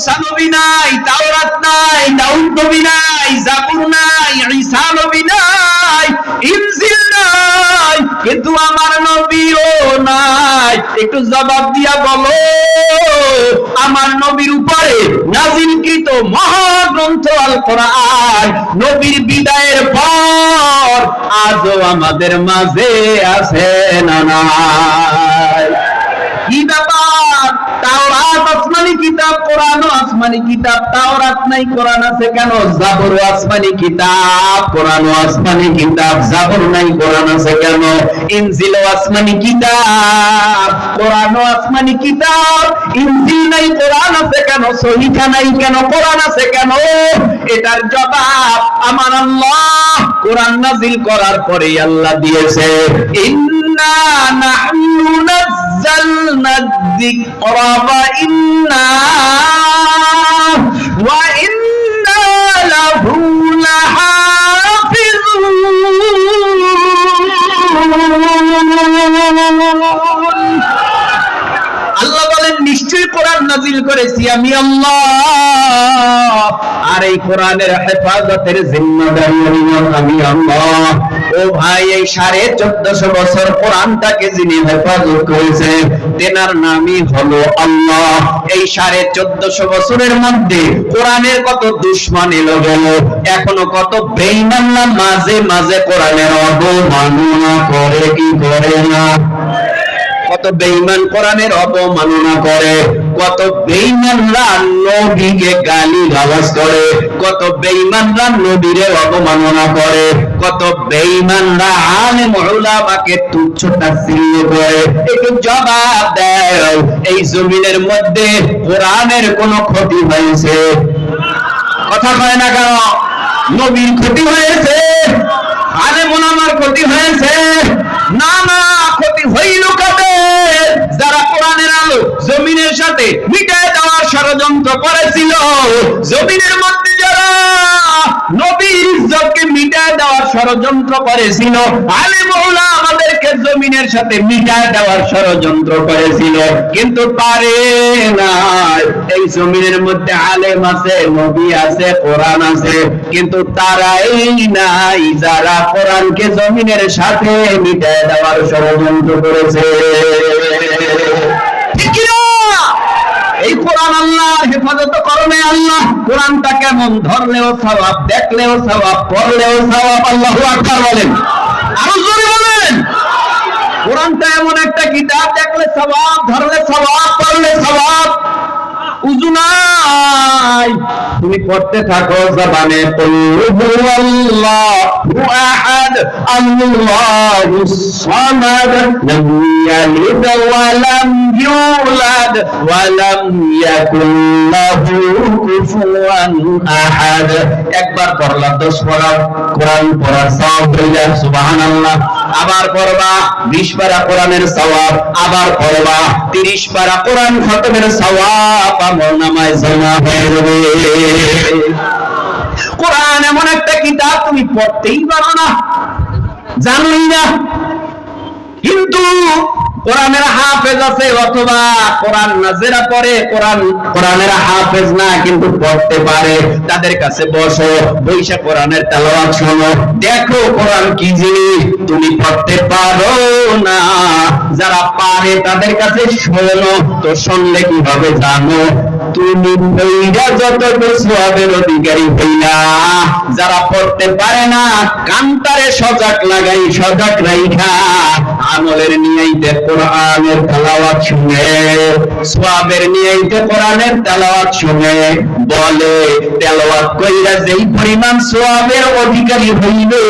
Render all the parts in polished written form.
মূসা নবী নাই, তাওরাত নাই, দাউদ নবী নাই, জাবুর নাই, ঈসা নবী নাই, ইনজিল নাই, কিন্তু আমার নবীও নাই। একটু জবাব দিয়া বলো, আমার নবীর উপরে নাজিলকৃত মহাগ্রন্থ আল কোরআন নবীর বিদায়ের পর আজও আমাদের মাঝে আছে না নাই? কি ব্যাপার? তাওরাত আসমানি কিতাব, কোরআনও আসমানি কিতাব। তাওরাত নাই, কোরআন আছে কেন? জাবর আসমানি কিতাব, কোরআনও আসমানি কিতাব। জাবর নাই, কোরআন আছে কেন? ইনজিল আসমানি কিতাব, কোরআনও আসমানি কিতাব। ইনজিল নাই, কোরআন আছে কেন? সহিফা নাই কেন? কোরআন আছে কেন? এটার জবাব আমার আল্লাহ কোরআন নাযিল করার পরে আল্লাহ দিয়েছে। ইন্না নাহনু নাযালনা যিকরা ওয়া ইন্না লাহু লাহাফিজুন। আল্লাহ বলেন, নিশ্চয়ই কোরআন নাযিল করেছি আমি আল্লাহ, আর এই কোরআনের হেফাজতের জিম্মাদারি আমি আল্লাহ। ও ভাই, এই 1450 বছর কোরআনটাকে যিনি হেফাজত করেছে তেনার নামই হলো আল্লাহ। এই 1450 বছরের মধ্যে কোরআনের কত দুশমন এলো গেল, এখনো কত বেঈমানরা মাঝে মাঝে কোরআনের অবমাননা করে কি করে না? কত বেঈমান কোরআনের অবমাননা করে, কত বেঈমানরা নবীকে গালিগালাজ করে, কত বেঈমানরা নবীরে অবমাননা করে, কত বেঈমানরা আলেম উলামাকে তুচ্ছ তাচ্ছিল্য করে। একটু জবাব দাও, এই জমিনের মধ্যে কোরআনের কোনো ক্ষতি হয়েছে? কথা কয় না কেন? নবীর ক্ষতি হয়েছে? আলেম উলামার ক্ষতি হয়েছে? না না, ক্ষতি হইল কাদের? যারা কোরআনের আলো জমিনের সাথে মিটায় দেওয়ার ষড়যন্ত্র করেছিল, জমিনের মধ্যে যারা নবীর ইজ্জতকে মিটায় দেওয়ার ষড়যন্ত্র করেছিল, আলেম ওলামা আমাদেরকে জমিনের সাথে মিটায় দেওয়ার ষড়যন্ত্র করেছিল, কিন্তু পারে না। এই জমিনের মধ্যে আলেম আছে, নবী আছে, কোরআন আছে, কিন্তু তারাই নাই যারা কোরআনকে জমিনের সাথে মিটায় দেওয়ার ষড়যন্ত্র করেছে। ঠিক না? এই কোরআন আল্লাহ হেফাজত করবে। আল্লাহ কোরআনটা কেমন? ধরলেও সওয়াব, দেখলেও সওয়াব, পড়লেও সওয়াব। আল্লাহু আকবার বলেন, আরো জোরে বলেন। কোরআনটা এমন একটা কিতাব, দেখলে সওয়াব, ধরলে সওয়াব, পড়লে সওয়াব। উযু নাই, তুমি পড়তে থাকো জবানে, কুল হুয়াল্লাহু আহাদ আল্লাহুস সামাদ লাম ইয়ালিদ ওয়া লাম ইউলাদ ওয়া লাম ইয়াকুল লাহু কুফুয়ান আহাদ। একবার পড়লা 10 পারা কোরআন পড়ার সওয়াব হয়ে যায়, সুবহানাল্লাহ। আবার পড়বা 20 পারা কোরআনের সওয়াব, আবার পড়বা 30 পারা কোরআন খতমের সওয়াব আমলনামায় জমা হয়ে যাবে। কোরআন এমন একটা কিতাব তুমি পড়তেই পারো না, জানোই না, কিন্তু কোরআনের হাফেজ আছে, অথবা কোরআন নাজেরা পড়ে, কোরআনের হাফেজ না কিন্তু পড়তে পারে, তাদের কাছে বসো, বৈশা কোরআনের তেলাওয়াত শোনো, দেখো কোরআন কি জিনিস। তুমি পড়তে পারো না, যারা পারে তাদের কাছে শোনো, তো শুনলে কি হবে জানো? তুমি বইরা যতটুকু সওয়াবের অধিকারী হইলা। যারা পড়তে পারে না, কান্তারে সজাগ লাগাই, সজাগ রাইখা আমলের নিয়াইতে কোরআনের তেলাওয়াত শুনে, সওয়াবের নিয়াইতে কোরআনের তেলাওয়াত শুনে, বলে তেলাওয়াত কইরা যেই পরিমাণ সওয়াবের অধিকারী হইবে,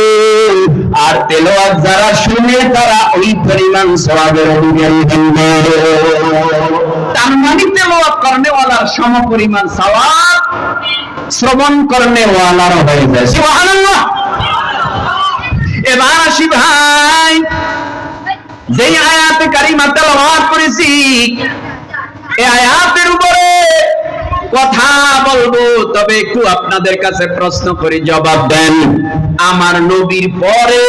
আর তেলাওয়াত যারা শুনে তারা ওই পরিমাণ সওয়াবের অধিকারী হইবে। তার মানে তেলাওয়াত করনেওয়ালার সমপরিমাণ সওয়াব শ্রবণ করনেওয়ালার হয়ে যায়। সুবহানাল্লাহ। এবার আসি ভাই, যে আয়াতে কারিমা তেলাওয়াত করেছি, এই আয়াতের উপরে কথা বলবো, তবে একটু আপনাদের কাছে প্রশ্ন করি, জবাব দেন। আমার নবীর পরে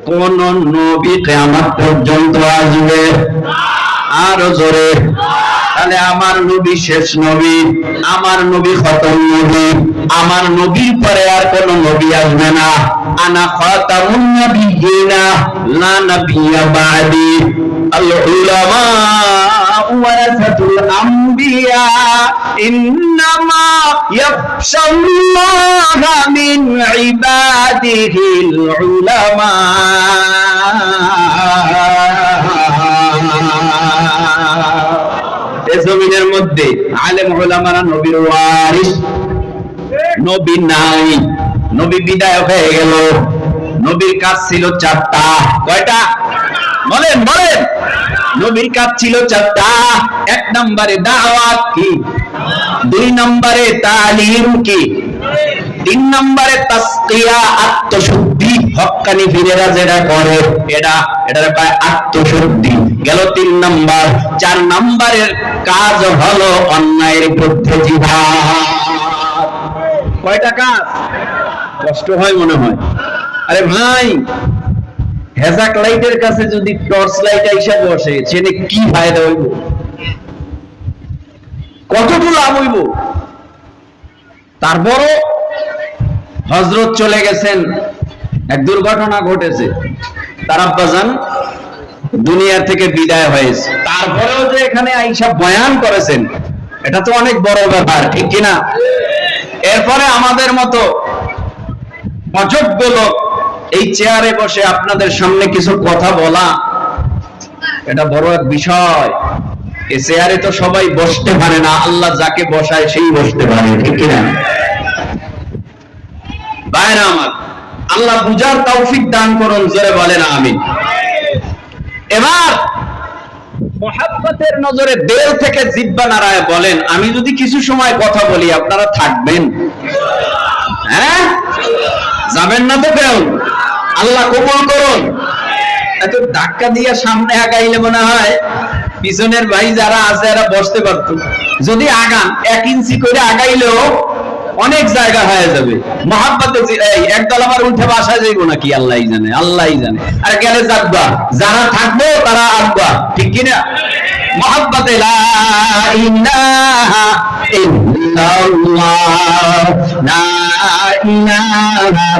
কোন নবী কিয়ামত পর্যন্ত আসবে? আরো জোরে। তাহলে আমার নবী শেষ নবী, আমার নবী খতম নবী, আমার নবীর পরে আর কোন নবী আসবে না। আনা খাতামুন নাবিয়িনা লা নাবিয়্যা বা'দি। আল উলামা ওয়ারাসাতুল আমবিয়া ইন্নামা ইয়াখশাল্লাহা মিন ইবাদিহিল উলামা। এই জমিনের মধ্যে আলেম উলামারা নবীর ওয়ারিস, নবী নাই, নবী বিদায় হয়ে গেল। নবীর কাজ ছিল চারটা। কয়টা বলেন বলেন? নবীর কাজ ছিল চারটা। এক নম্বরে দাওয়াত কি, দুই নম্বরে তালিম কি, তিন নম্বরে তাসকিয়া আত্মশুদ্ধি, হক্কানি ফিরেরা যেটা করে এটার পায় আত্মশুদ্ধি গেল তিন নম্বর। চার নম্বরের কাজ হলো অন্যায়ের বিরুদ্ধে জিহাদ। কয়টা কাজ? কষ্ট হয় মনে হয়। আরে ভাই, হেজাক লাইটের কাছে যদি টর্চ লাইট আইসা বসে, সেটা কি ফায়দা হইব? কতটুকু লাভ হইব? তারপরও হযরত চলে গেছেন, এক দুর্ঘটনা ঘটেছে, তার আব্বাজান দুনিয়া থেকে বিদায় হয়েছে। তারপরেও যে এখানে আইসা বয়ান করেছেন, এটা তো অনেক বড় ব্যাপার, ঠিক কিনা? এরপরে আমাদের মতো অযোগ্য লোক এই চেয়ারে বসে আপনাদের সামনে কিছু কথা বলা, এটা বড় এক বিষয়। এই চেয়ারে তো সবাই বসতে পারে না, আল্লাহ যাকে বসায় সেই বসতে পারে, ঠিক কিনা? ভাইরা আমার, আল্লাহ বুঝার তৌফিক দান করুন, জোরে বলেন আমিন। এবার মুহাব্বতের নজরে দেল থেকে জিহ্বা নাড়ায় বলেন, আমি যদি কিছু সময় কথা বলি আপনারা থাকবেন? হ্যাঁ, যাবেন না তো কেউ? আল্লাহ কবুল করুন। এত ধাক্কা দিয়ে সামনে আগাইলে মনে হয় পিছনের ভাই যারা আছে এরা বসতে পারতো। যদি আগান 1 ইঞ্চি করে আগাইলেও অনেক জায়গা হয়ে যাবে। মুহাব্বতে একদল আবার উঠে বাসায় যাইবো নাকি আল্লাহই জানে, আল্লাহই জানে। আর গেলে যাকবা, যারা থাকবো তারা আসবা, ঠিক কিনা? মুহাব্বতে লা ইলাহা ইল্লাল্লাহ, লা ইলাহা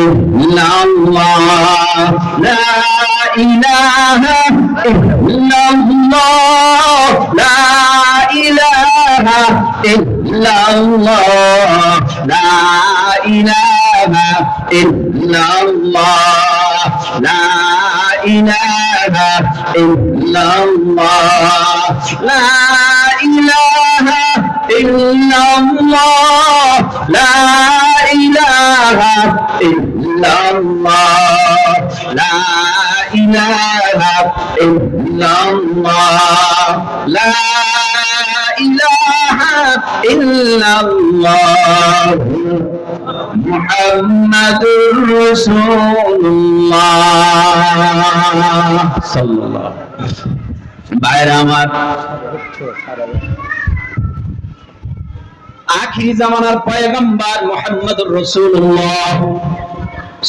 ইল্লাল্লাহ, লা ইলাহা ইল্লাল্লাহ, লা ইলাহা ইল্লাল্লাহ, লা ইলাহা ইল্লাল্লাহ, লা ইলাহা ইল্লাল্লাহ, লা ইলাহা ইল্লাল্লাহ, লা ইলাহা ইল্লাল্লাহ, লা ইলাহা ইল্লাল্লাহ, লা ইলাহা ইল্লাল্লাহ, মুহাম্মাদুর রাসূলুল্লাহ সাল্লাল্লাহু আলাইহি ওয়াসাল্লাম। ভাইরা আমার, আখিরি জামানার পয়গম্বর মুহাম্মদুর রাসূলুল্লাহ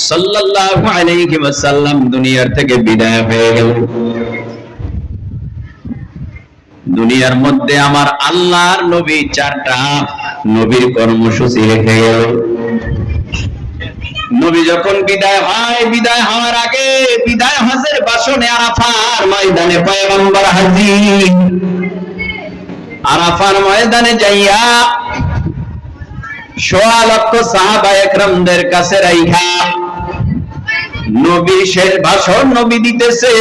সাল্লাল্লাহু আলাইহি ওয়াসাল্লাম দুনিয়ার থেকে বিদায় হয়ে গেল। দুনিয়ার মধ্যে আমার আল্লাহর নবী 4টা নবীর কর্মসূচি রেখে গেল। নবী যখন বিদায় হয়, বিদায় হওয়ার আগে বিদায় হজের বাসনে আরাফার ময়দানে পয়গম্বর হাজির। আরাফার ময়দানে যাইয়া 1.25 লক্ষ সাহাবায়ে কেরামদের কাছে রাইখা নবী শেষ ভাষণ নবী দিতেছে।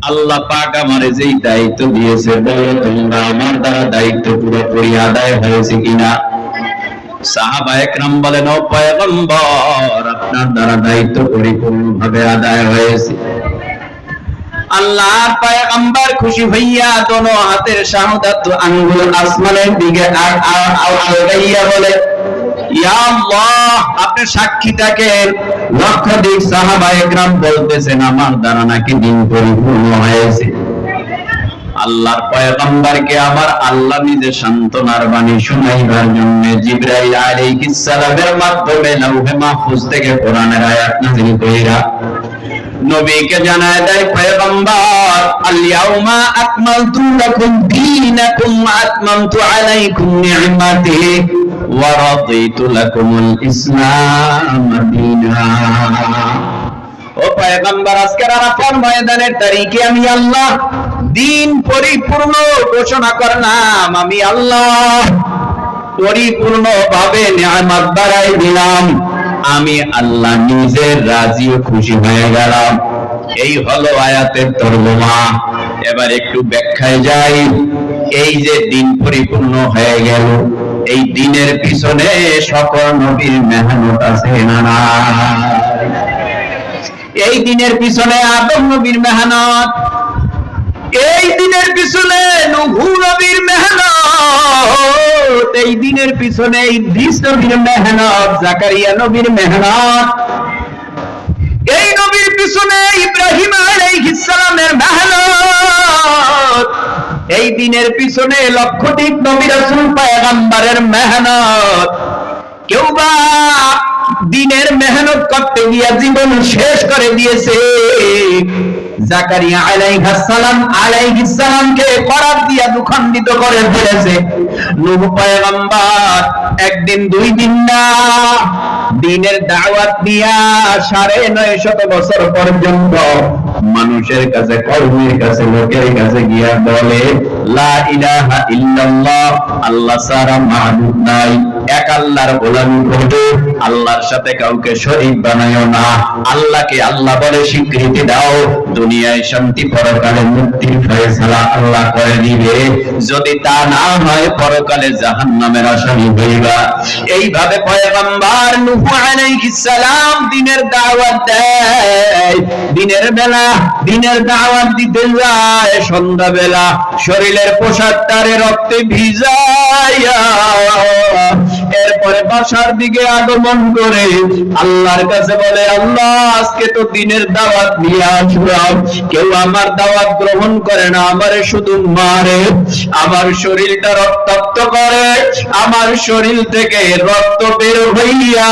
আল্লাহ পাক আমারে যেই দায়িত্ব দিয়েছে, বলো তোমরা আমার দ্বারা দায়িত্ব পুরোপুরি আদায় হয়েছে কিনা? সাহাবায়ে কেরাম বলেন, ও পয়গম্বর, আপনার দ্বারা দায়িত্ব পরিপূর্ণভাবে আদায় হয়েছে। আল্লাহর পয়গম্বর খুশি হইয়া দোনো হাতের শাহাদাত আঙ্গুল আসমানের দিকে আগাইয়া বলে, ইয়া আল্লাহ, আপনি সাক্ষী থাকেন। লক্ষাধিক সাহাবায়ে কেরাম বলতেছেন আমার দ্বারা নাকি দিন পরিপূর্ণ হয়েছে। আল্লাহর পয়গম্বরকে আমার আল্লাহ নিজে সান্ত্বনার বাণী শুনাইবার জন্য জিবরাইল আলাইহিস সালামের মাধ্যমে লাউহে মাহফুজ থেকে কোরআনের আয়াত নাযিল কইরা নবীকে জানায় দেয় পয়গম্বর, আল-ইয়াউমা আকমালতু লাকুম দীনাকুম ওয়া আতমামতু আলাইকুম নি'মাতি ওয়া রাদিতু লাকুমুল ইসলাম দীনা। ও পয়গম্বর, আজকের আরাফার ময়দানের তারিখে আমি আল্লাহ দিন পরিপূর্ণ ঘোষণা করলাম। আমি আল্লাহ পরিপূর্ণ ভাবে নিয়ামত বাড়াই দিলাম। আমি আল্লাহ নিজে রাজি ও খুশি হয়ে গেলাম। এই হলো আয়াতের তর্জমা। এবার একটু ব্যাখ্যায় যাই। এই যে দিন পরিপূর্ণ হয়ে গেল, এই দিনের পিছনে সকল নবীর মেহনত আছে না না? এই দিনের পিছনে আদম নবীর মেহনত, এই দিনের পিছনে নূহ নবীর মেহনত, এই দিনের পিছনে ইদ্রিস নবীর মেহনত, জাকারিয়া নবীর মেহনত, এই নবীর পিছনে ইব্রাহিম আলাইহিস সালামের মেহনত, এই দিনের পিছনে লক্ষাধিক নবী রাসূল পয়গম্বরের মেহনত। কেউ বা দিনের মেহনত করতে গিয়ে জীবন শেষ করে দিয়েছে। জাকারিয়া আলাইহিস সালামকে করাত দিয়া দুখণ্ডিত করে ফেলেছে। নূহ পয়গম্বর একদিন দুই দিন না, দিনের দাওয়াত দিয়া ৯৫০ বছর পর্যন্ত মানুষের কাছে, কওমের কাছে, লোকের কাছে গিয়া বলে, লা ইলাহা ইল্লাল্লাহ, আল্লাহ ছাড়া মাবুদ নাই, এক আল্লাহর গোলামি করবে, আল্লাহর সাথে কাউকে শরীক বানাইও না, আল্লাহকে আল্লাহ বলে স্বীকৃতি দাও, দুনিয়ায় শান্তি, পরকালে মুক্তির ফয়সালা আল্লাহ করে দিবে, যদি তা না হয় পরকালে জাহান্নামের আসামি হইবা। এইভাবে পয়গম্বর নূহ আলাইহিস সালাম দিনের দাওয়াত দেয়। দিনের বেলা দিনের দাওয়াত দিতে যায়, সন্ধ্যা বেলা শরীরের পোশাকটারে রক্তে ভিজাইয়া এরপরে বাসার দিকে আগমন করে আল্লাহর কাছে বলে, আল্লাহ আজকে তো দিনের দাওয়াত নিয়ে আসলাম, কেউ আমার দাওয়াত গ্রহণ করে না, আমারে শুধু মারে, আমার শরীরটা রক্তাক্ত করে, আমার শরীর থেকে রক্ত বের হইয়া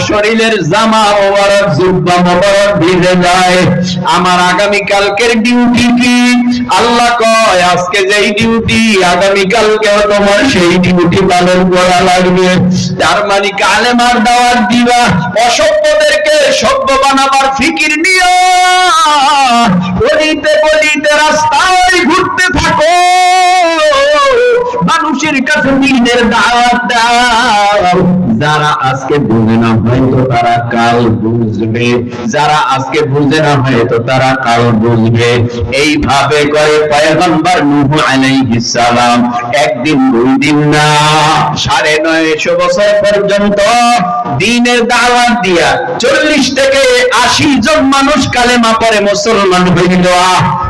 শরীরের জামা মোবারক, জুব্বা মোবারক ভিজে যায়, আমার আগামী কালকের ডিউটি কি? আল্লাহ কয়, আজকে যেই ডিউটি, আগামী কালকেও তোমার সেই ডিউটি পালন করা লাগবে। তার মানে কালেমার দাওয়াত দিবা, অসভ্যদেরকে সভ্য বানাবার ফিকির নিও, গলিতে গলিতে রাস্তায় ঘুরতে থাকো, মানুষের কাছে দিনের দাওয়াত দাও। যারা আজকে বুঝে না হয়তো তারা কাল বুঝবে, যারা আজকে বুঝে না হয়তো তারা কাল বুঝবে। এইভাবে করে পয়গম্বর নূহ আলাইহিস সালাম একদিন দুই দিন না, ৯৫০ বছর পর্যন্ত দ্বীনের দাওয়াত দিয়া ৪০ থেকে ৮০ জন মানুষ কালেমা পড়ে মুসলমান হইল।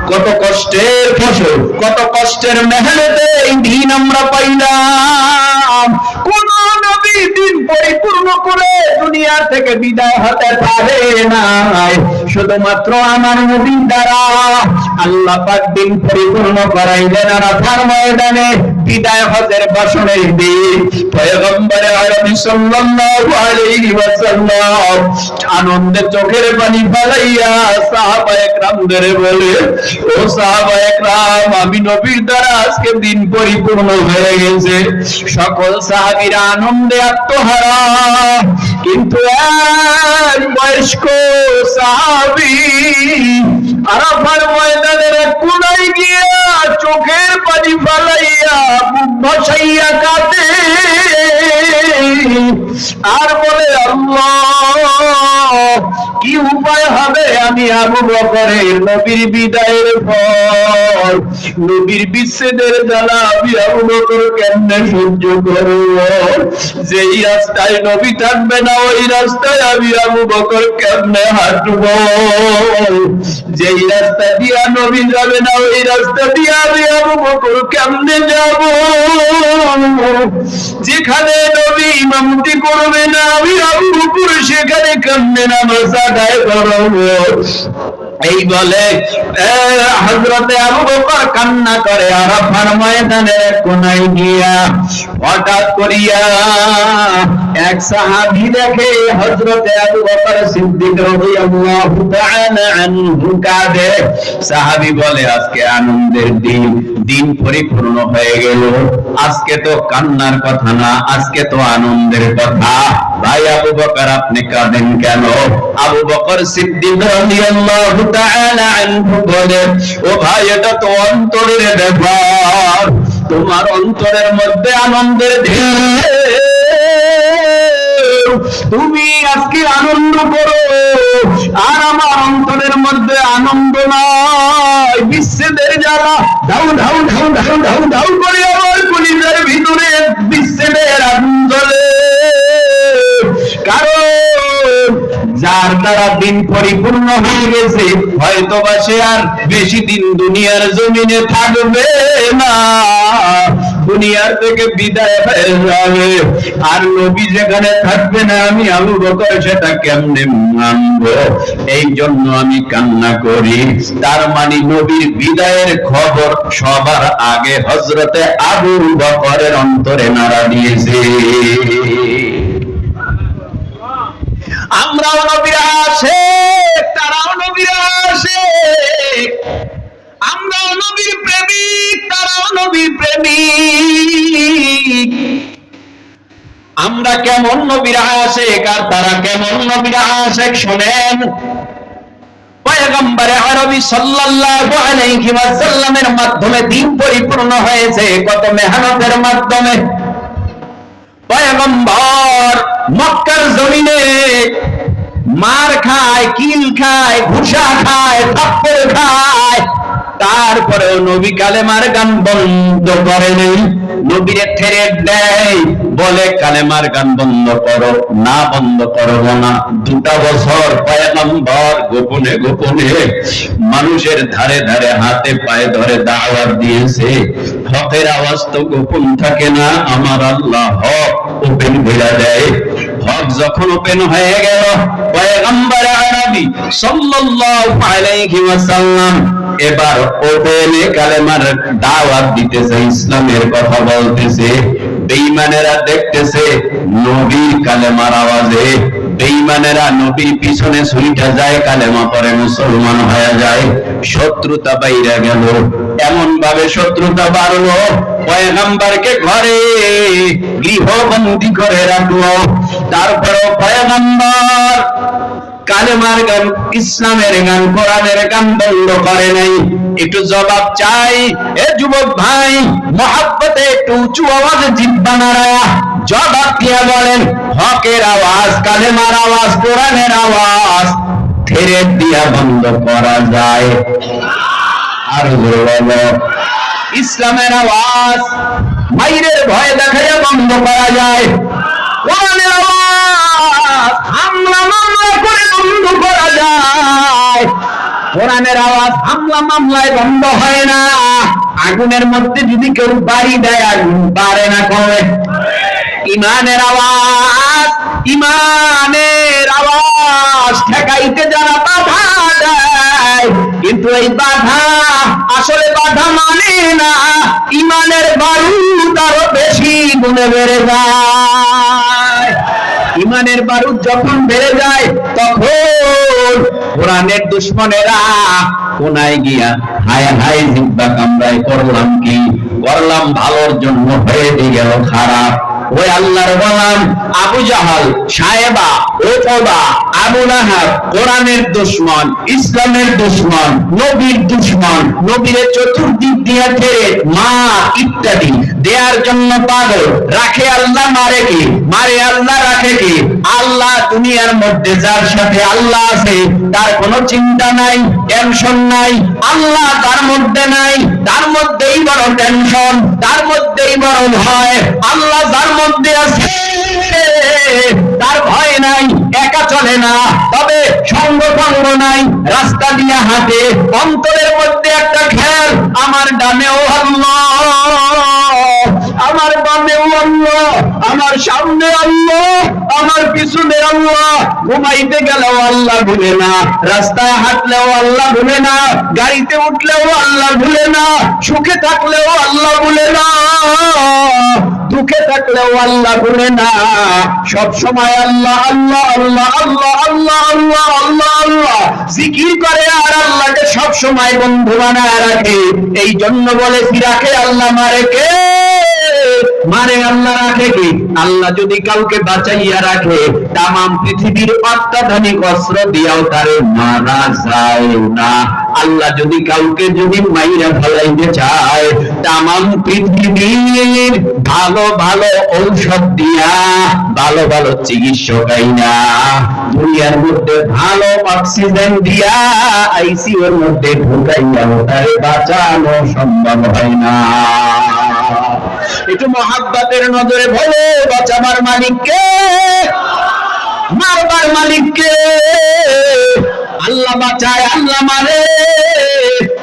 কত কষ্টের ফসল, কত কষ্টের মেহনতে এই দ্বীন আমরা পাইলাম। কোন নবী দ্বীন পরিপূর্ণ করে দুনিয়া থেকে বিদায় হতে পারে নাই, শুধুমাত্র আমার নবীর দ্বারা আল্লাহ পাক দ্বীন পরিপূর্ণ করাইলেন। আরাফার ময়দানে বিদায় হজের ভাষণের দিন পয়গম্বর আরবি সাল্লাল্লাহু আলাইহি ওয়াসাল্লাম আনন্দে চোখের পানি ফেলাইয়া সাহাবায়ে কেরামদের বলে, ও সাহাবায়ে কেরাম, আমি নবীর দ্বারা আজকে দিন পরিপূর্ণ হয়ে গেছে। সকল সাহাবীরা আনন্দে আত্মহারা, কিন্তু এক বয়স্ক সাহাবী আরাফার ময়দানের এক কোণায় গিয়া চোখের পানি ফেলাইয়া বুক ভাসাইয়া কাঁদে আর বলে, আল্লাহ কি উপায় হবে আমি আবু বকরের নবীর বিদায়ের পর, নবীর বিচ্ছেদের জ্বালা আমি আবু বকর কেমনে সহ্য করব? যেই রাস্তায় নবী থাকবে না ওই রাস্তায় আমি আবু বকর কেমনে হাঁটব? যেই রাস্তা দিয়া নবী যাবে না ওই রাস্তা দিয়ে আমি আবু বকর কেমনে যাব? যেখানে নবী ইমামতি করবে না আমি আবু বকর সেখানে কেমনে নামাজ আদায় করব? এই বলে হযরতে আবু বকর কান্না করে আরাফার ময়দানের কোনায় গিয়া। হঠাৎ করিয়া এক সাহাবী দেখে হযরতে আবু বকর সিদ্দিক রাদিয়াল্লাহু তাআলা আনহু কাঁদে। সাহাবী বলে আজকে আনন্দের দিন, দিন পরিপূর্ণ হয়ে গেল, আজকে তো কান্নার কথা না, আজকে তো আনন্দের কথা। ভাই আবু বকর আপনি কাঁদেন কেন? আবু বকর সিদ্দিক রাদিয়াল্লাহু তাআলা আনহু বলে, ও ভাই এটা তো অন্তরের ব্যাপার, তোমার অন্তরের মধ্যে আনন্দের ঢেউ, তুমি আজকে আনন্দ করো, আর আমার অন্তরের মধ্যে আনন্দ নাই, বিচ্ছেদের জ্বালা ধাউ ধাউ ধাউ ধাউ ধাউ ধাউ করে আমার কলিজার ভিতরে বিচ্ছেদের আগুন জ্বলে। কারণ যার দ্বারা দিন পরিপূর্ণ হয়ে গেছে, হয়তো বা সে আর বেশি দিন দুনিয়ার জমিনে থাকবে না, দুনিয়ার থেকে বিদায় হয়ে যাবে। আর নবী যেখানে থাকবে না, আমি আবু বকর সেটা কেমনে মানব? এই জন্য আমি কান্না করি। তার মানে নবীর বিদায়ের খবর সবার আগে হযরতে আবু বকরের অন্তরে নাড়া দিয়েছে। আমরাও নবীর আশিক, তারাও নবীর আশিক, আমরাও নবীর প্রেমিক, তারাও নবীর প্রেমিক। আমরা কেমন নবীর আশিক আর তারা কেমন নবীর আশিক শোনেন। পয়গম্বর আরবি সাল্লাল্লাহু আলাইহি ওয়াসাল্লামের মাধ্যমে দিন পরিপূর্ণ হয়েছে কত মেহনতের মাধ্যমে। পয়গম্বর মক্কার জমিনে মার খায়, কিল খায়, ঘুষা খায়, থাপ্পড় খায়, তারপরেও নবী কালেমার গান বন্ধ করে নাই। নবীরে ঠেরে দেয়, বলে কালেমার গান বন্ধ করো না, বন্ধ করব না। 2 বছর পয়গম্বর গোপনে গোপনে মানুষের ধারে ধারে হাতে পায়ে ধরে দাওয়াত দিয়েছে। হকের আওয়াজ তো গোপন থাকে না, আমার আল্লাহ হক ওপেন করে দেয়। হক যখন ওপেন হয়ে গেল, পয়গম্বর আরবি সাল্লাল্লাহু আলাইহি ওয়াসাল্লাম এবার ওপেনে কালেমার দাওয়াত দিতেছে, ইসলামের কথা বলতেছে। বেঈমানেরা দেখতেছে নবীর কালেমার আওয়াজে, বেঈমানেরা নবীর পিছনে ছুটে যায়, কালেমা পড়ে মুসলমান হয়ে যায়। শত্রুতা বাইরে গেল, এমন ভাবে শত্রুতা বাড়লো, পয়গম্বরকে ঘরে গৃহবন্দী করে রাখলো। তারপরেও পয়গম্বর কালেমার গান, ইসলামের গান, কোরআনের গান বন্ধ করে নাই। একটু জবাব চাই এ যুবক ভাই, মহব্বতে একটু উঁচু আওয়াজে জিহ্বা নাড়ায়া জবাব দিয়ে বলেন, হকের আওয়াজ, কালেমার আওয়াজ, কোরআনের আওয়াজ ধীরে দিয়া বন্ধ করা যায়? আর বলো, ইসলামের আওয়াজ মাইরের ভয় দেখাইয়া বন্ধ করা যায়? কোরআনের আওয়াজ হামলা মামলা করে বন্ধ করা যায়? কোরআনের আওয়াজ হামলা মামলায় বন্ধ হয় না। আগুনের মধ্যে যদি কেউ বাড়ি দেয়, আগুন বাড়ে না, কমে? ইমানের আওয়াজ, ইমানের আওয়াজ ঠেকাইতে যারা বাধা দেয়, কিন্তু এই বাধা আসলে বাধা মানে না, ইমানের বারুদ আরো বেশি গুণে বেড়ে যায়। ইমানের বারুদ যখন বেড়ে যায়, তখন কোরআনের দুশমনেরা কোনায় গিয়া হায় হায় জিব্বা কামড়ায়, করলাম কি করলাম, ভালোর জন্য হয়ে গেল খারাপ। ওই আল্লাহর গোলাম আবু জাহাল, সায়েবা, ওতবা, আবু লাহাব কোরআনের দুশমন, ইসলামের দুশমন, নবীর দুশমন, নবীর চতুর্দিক দিয়ে ঠেলে মা ইত্যাদি দেওয়ার জন্য পাগল। রাখে আল্লাহ, মারে কি? মারে আল্লাহ, রাখে কি? আল্লাহ। দুনিয়ার মধ্যে যার সাথে আল্লাহ আছে তার কোনো চিন্তা নাই, টেনশন নাই। আল্লাহ তার মধ্যে নাই, তার মধ্যেই বড় টেনশন, তার মধ্যেই বড় ভয়। আল্লাহ যার মধ্যে আছে তার ভয় নাই, একা চলে না, তবে সঙ্গ সঙ্গ নাই, রাস্তা দিয়ে হাঁটে। অন্তরের মধ্যে একটা খেয়াল, আমার ডানেও আল্লাহ, আমার বামেও আল্লাহ, আমার আমার সামনে আল্লাহ, আমার পিছনে আল্লাহ, ঘুমাইতে গেলেও আল্লাহ ভুলে না, রাস্তায় হাঁটলেও আল্লাহ ভুলে না, গাড়িতে উঠলেও আল্লাহ ভুলে না, সুখে থাকলেও আল্লাহ ভুলে না, দুঃখে থাকলেও আল্লাহ ভুলে না, সব সময় আল্লাহ আল্লাহ আল্লাহ আল্লাহ আল্লাহ আল্লাহ আল্লাহ আল্লাহ জিকির করে আর আল্লাহকে সব সময় বন্ধু বানায় রাখে। এই জন্য বলে রাখে আল্লাহ, মারে কে? মারে আল্লাহ, রাখে কি? আল্লাহ যদি কাউকে বাঁচাইয়া রাখে তামাম পৃথিবীর অত্যাধুনিক অস্ত্র দিয়াও তারে মারা যায় না। আল্লাহ যদি কাউকে মাইরা ফেলাইতে চায় তামাম পৃথিবীর ভালো ভালো ঔষধ দিয়া, ভালো ভালো চিকিৎসক আইনা, দুনিয়ার মধ্যে ভালো অক্সিজেন দিয়া আইসিইউর মধ্যে ঢুকাইয়া তারে বাঁচানো সম্ভব হয় না। একটু মহাব্বতের নজরে বলো, বাঁচাবার মালিক কে? মারবার মালিক কে? আল্লাহ বাঁচায়, আল্লাহ মারে।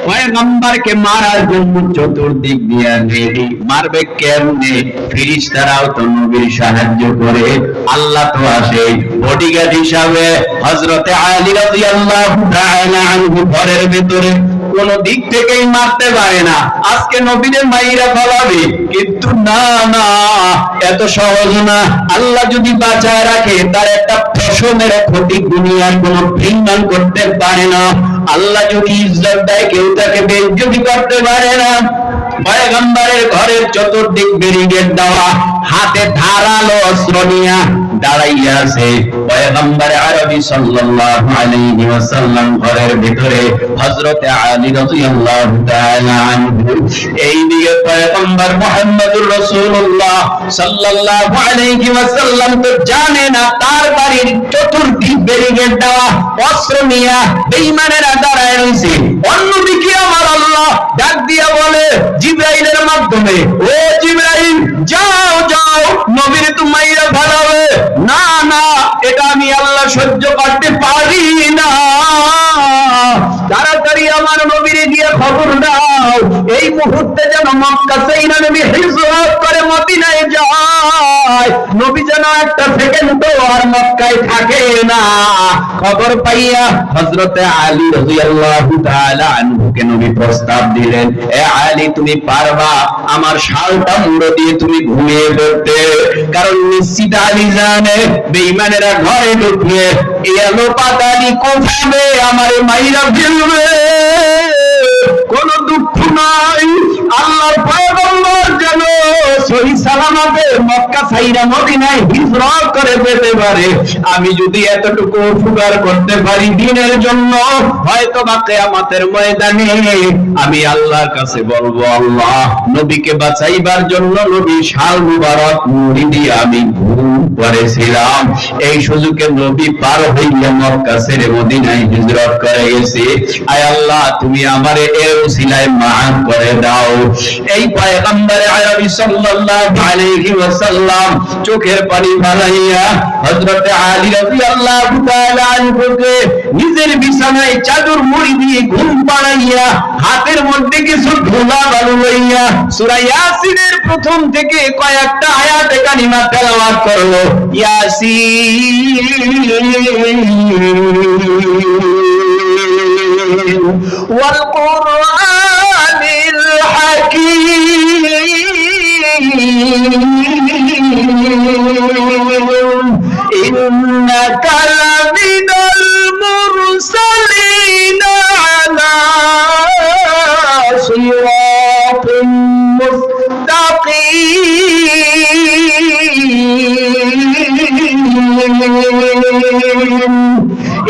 পয়গম্বরকে মারার জন্য চতুর্দিক দিয়ে রেডি। মারবে কেমনে? ফেরেশতারাও তো নবীর সাহায্য করে, আল্লাহ তো আসে বডিগার্ড হিসাবে। হযরতে আলী রাদিয়াল্লাহু তাআলা আনহু ঘরের ভিতরে কোন দিক থেকেই মারতে পারে না, আজকে নবীরে মাইরা ফেলাবে, কিন্তু না না, এত সহজ না। আল্লাহ যদি বাঁচায় রাখে তার একটা পশমের ক্ষতি দুনিয়ার কোন বেঈমান করতে পারে না। আল্লাহ যদি ইজ্জত দেয় কেউ তাকে বেইজ্জতি করতে পারে না। পয়গম্বরের ঘরের চতুর্দিক ব্যারিকেড দেওয়া, হাতে ধারালো অস্ত্র নিয়ে দাঁড়াইয়া আছে পয়গম্বর আরবি সাল্লাল্লাহু আলাইহি ওয়াসাল্লাম ঘরের ভিতরে। হযরতে আলী রাদিয়াল্লাহু তাআলা আনহু এইদিকে পয়গম্বর মুহাম্মদুর রাসূলুল্লাহ সাল্লাল্লাহু আলাইহি ওয়াসাল্লাম তো জানে না তার বাড়ির চতুর্দিক ব্যারিকেড দেওয়া, অস্ত্র নিয়ে বেঈমানেরা দাঁড়ায় রয়েছে। অন্যদিকে আমার আল্লাহ ডাক দিয়া বলে জিবরাইলের মাধ্যমে, ও জিবরাইল যাও যাও, নবীর তুমি মাইরা ফেলাবে। না না, এটা আমি আল্লাহ সহ্য করতে পারি না, তাড়াতাড়ি আমার নবীরে গিয়ে খবর দাও এই মুহূর্তে যেন মক্কা সাইনা নবী হিজরত করে মদিনায় যায়, নবী যেন একটা সেকেন্ড আর মক্কায় থাকে না। খবর পাইয়া হযরতে আলী রাদিয়াল্লাহু তাআলা আনহুকে নবী প্রস্তাব দিলেন, এ আলী তুমি পারবা আমার শালটা মুড়ো দিয়ে তুমি ঘুমিয়ে পড়তে, কারণ নিশ্চিত আলী জানে বেঈমানেরা ঘরে ঢুকিয়ে এলো পাতানি কোথাবে আমারে মাইরা ফেলবে। কোন দুঃখ নাই, আল্লাহর পয়গম্বর যেন সহি সালামতে মক্কা ছাইরা মদিনায় হিজরত করে যেতে পারে। আমি যদি এতটুকু উপকার করতে পারি দিনের জন্য, হয়তো বা কিয়ামতের ময়দানে আমি আল্লাহর কাছে বলবো, আল্লাহ নবীকে বাঁচাইবার জন্য নবীর শাল মুবারক মুড়ি দিয়ে আমি ঘুম করেছিলাম, এই সুযোগে নবী পার হইয়া মক্কা ছেড়ে মদিনায় হিজরত করে গেছে। আয় আল্লাহ তুমি আমারে এর উসিলায় মাফ করে দাও। এই পয়গম্বর আরবি সাল্লাল্লাহু আলাইহি ওয়াসাল্লাম চোখের পানি বাড়াইয়া হযরতে আলী রাদিয়াল্লাহু তাআলা আনহুকে নিজের বিছানায় চাদর মুড়ি দিয়ে ঘুম পাড়াইয়া হাতের মধ্যে কিছু ধুলা বালু লইয়া সূরা ইয়াসিনের প্রথম থেকে কয়েকটা আয়াতে কারিমা তেলাওয়াত করলো। ইয়াসিন ওয়াল কুরআনিল হাকীম ইন্নাকা লামিনাল মুরসালিনা আলা সিরাতিন মুস্তাকিম।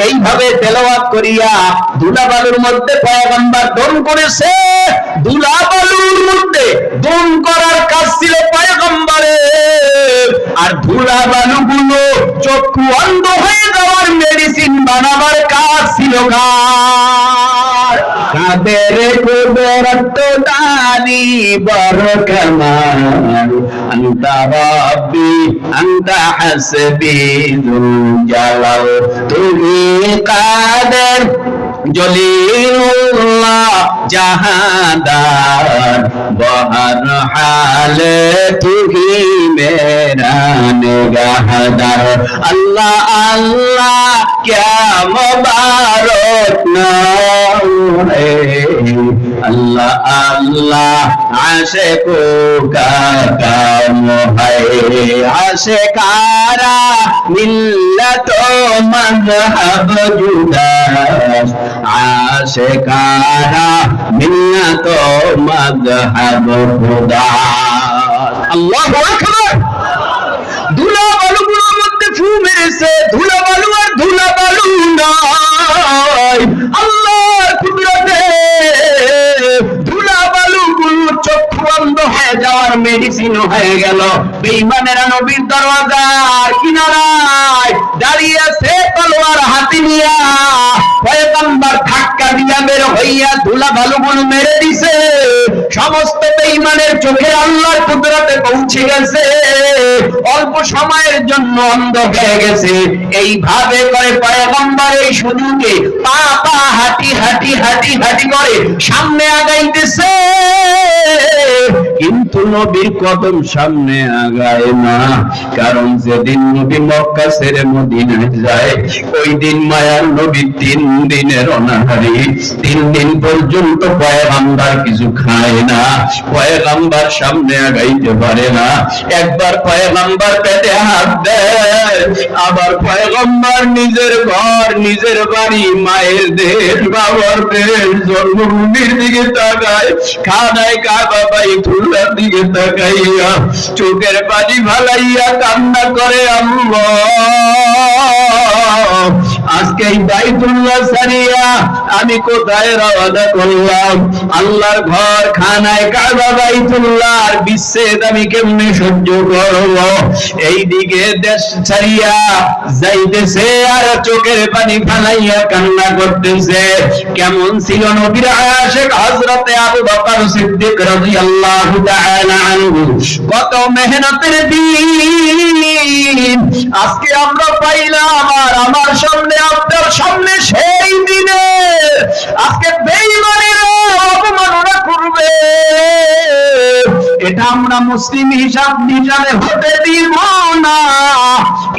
এইভাবে তেলাওয়াত করিয়া ধুলাবালুর মধ্যে পয়গম্বর দম করেছে। ধুলাবালুর মধ্যে দম করার কাজ ছিল পয়গম্বরের, আর ধুলাবালুগুলো চক্ষু অন্ধ হয়ে যাওয়ার মেডিসিন বানাবার কাজ ছিল কার? কাদের কুদরত দানি বড় কামাল, আনতা রাব্বি আনতা হাসবি যুল জালাল। তুমি কাদের জলিলুল্লাহ জাহাদার বহর হাল তুহি মেরা নিগাহদার আল্লাহ আল্লাহ क्या मुबारक नाम है अल्लाह अल्लाह आशिकों का काम है आशिकारा मिल्लतो मज़हब जुदा आशिकारा मिल्लतो मज़हब खुदा अल्लाहु अकबर धूला बालुগুলোর মধ্যে ফু মেরেছে ধুলা বালু আর ধুলা বালু নয় আল্লাহর কুদরতে ধুলা বালুগুলো চক্ষু বন্ধ হয়ে যাওয়ার মেডিসিন হয়ে গেল বেঈমানেরা নবীর দরওয়াজার কিনারায় দাঁড়িয়ে আছে তলোয়ার হাতে নিয়া পয়গম্বর ধাক্কা দিয়া বের হইয়া ধুলা বালুগুলো মেরে দিছে সমস্ত বেঈমানের চোখে আল্লাহর কুদরতে পৌঁছে গেছে অল্প সময়ের জন্য অন্ধ হয়ে গেছে এইভাবে করে পয়গম্বর এই সুযোগে পা পা হাঁটি হাঁটি হাঁটি হাঁটি করে সামনে আগাইতেছে কিন্তু নবীর কদম সামনে আগায় না কারণ যেদিন নবী মক্কা ছেড়ে মদিনায় যায় ওই দিন মায়ার নবী 3 দিনের অনাহারী 3 দিন পর্যন্ত পয়গম্বর কিছু খায় না পয়গম্বর সামনে আগাইতে পারে না একবার পয়গম্বর পেটে হাত দেয় আবার পয়গম্বর নিজের ঘর নিজের বাড়ি মায়ের দেশ বাবার দেশ জন্মভূমির দিকে তাকায় খানায় কাবা বাইতুল্লাহর দিকে তাকাইয়া চোখের পানি ফালাইয়া কান্না করে আল্লাহ আজকে এই বাইতুল্লাহ ছাড়িয়া আমি কোথায় রওনা করলাম আল্লাহর ঘর খানায় কাবা বাইতুল্লাহর বিচ্ছেদ আমি কেমনে সহ্য করব এইদিকে দেশ ছাড়িয়া যাইতেছে আর চোখের পানি ফালাইয়া কান্না করতেছে কেমন ছিল নবীর আশিক হযরতে আবু বকর সিদ্দিক রাদিয়াল্লাহু তাআলা আনহু কত মেহনতের দিন আজকে আমরা পাইলাম আর আমার সামনে আপনার সামনে সেই দিনে আজকে বেঈমানেরা অপমাননা করবে এটা আমরা মুসলিম হিসাবে হতে দিব না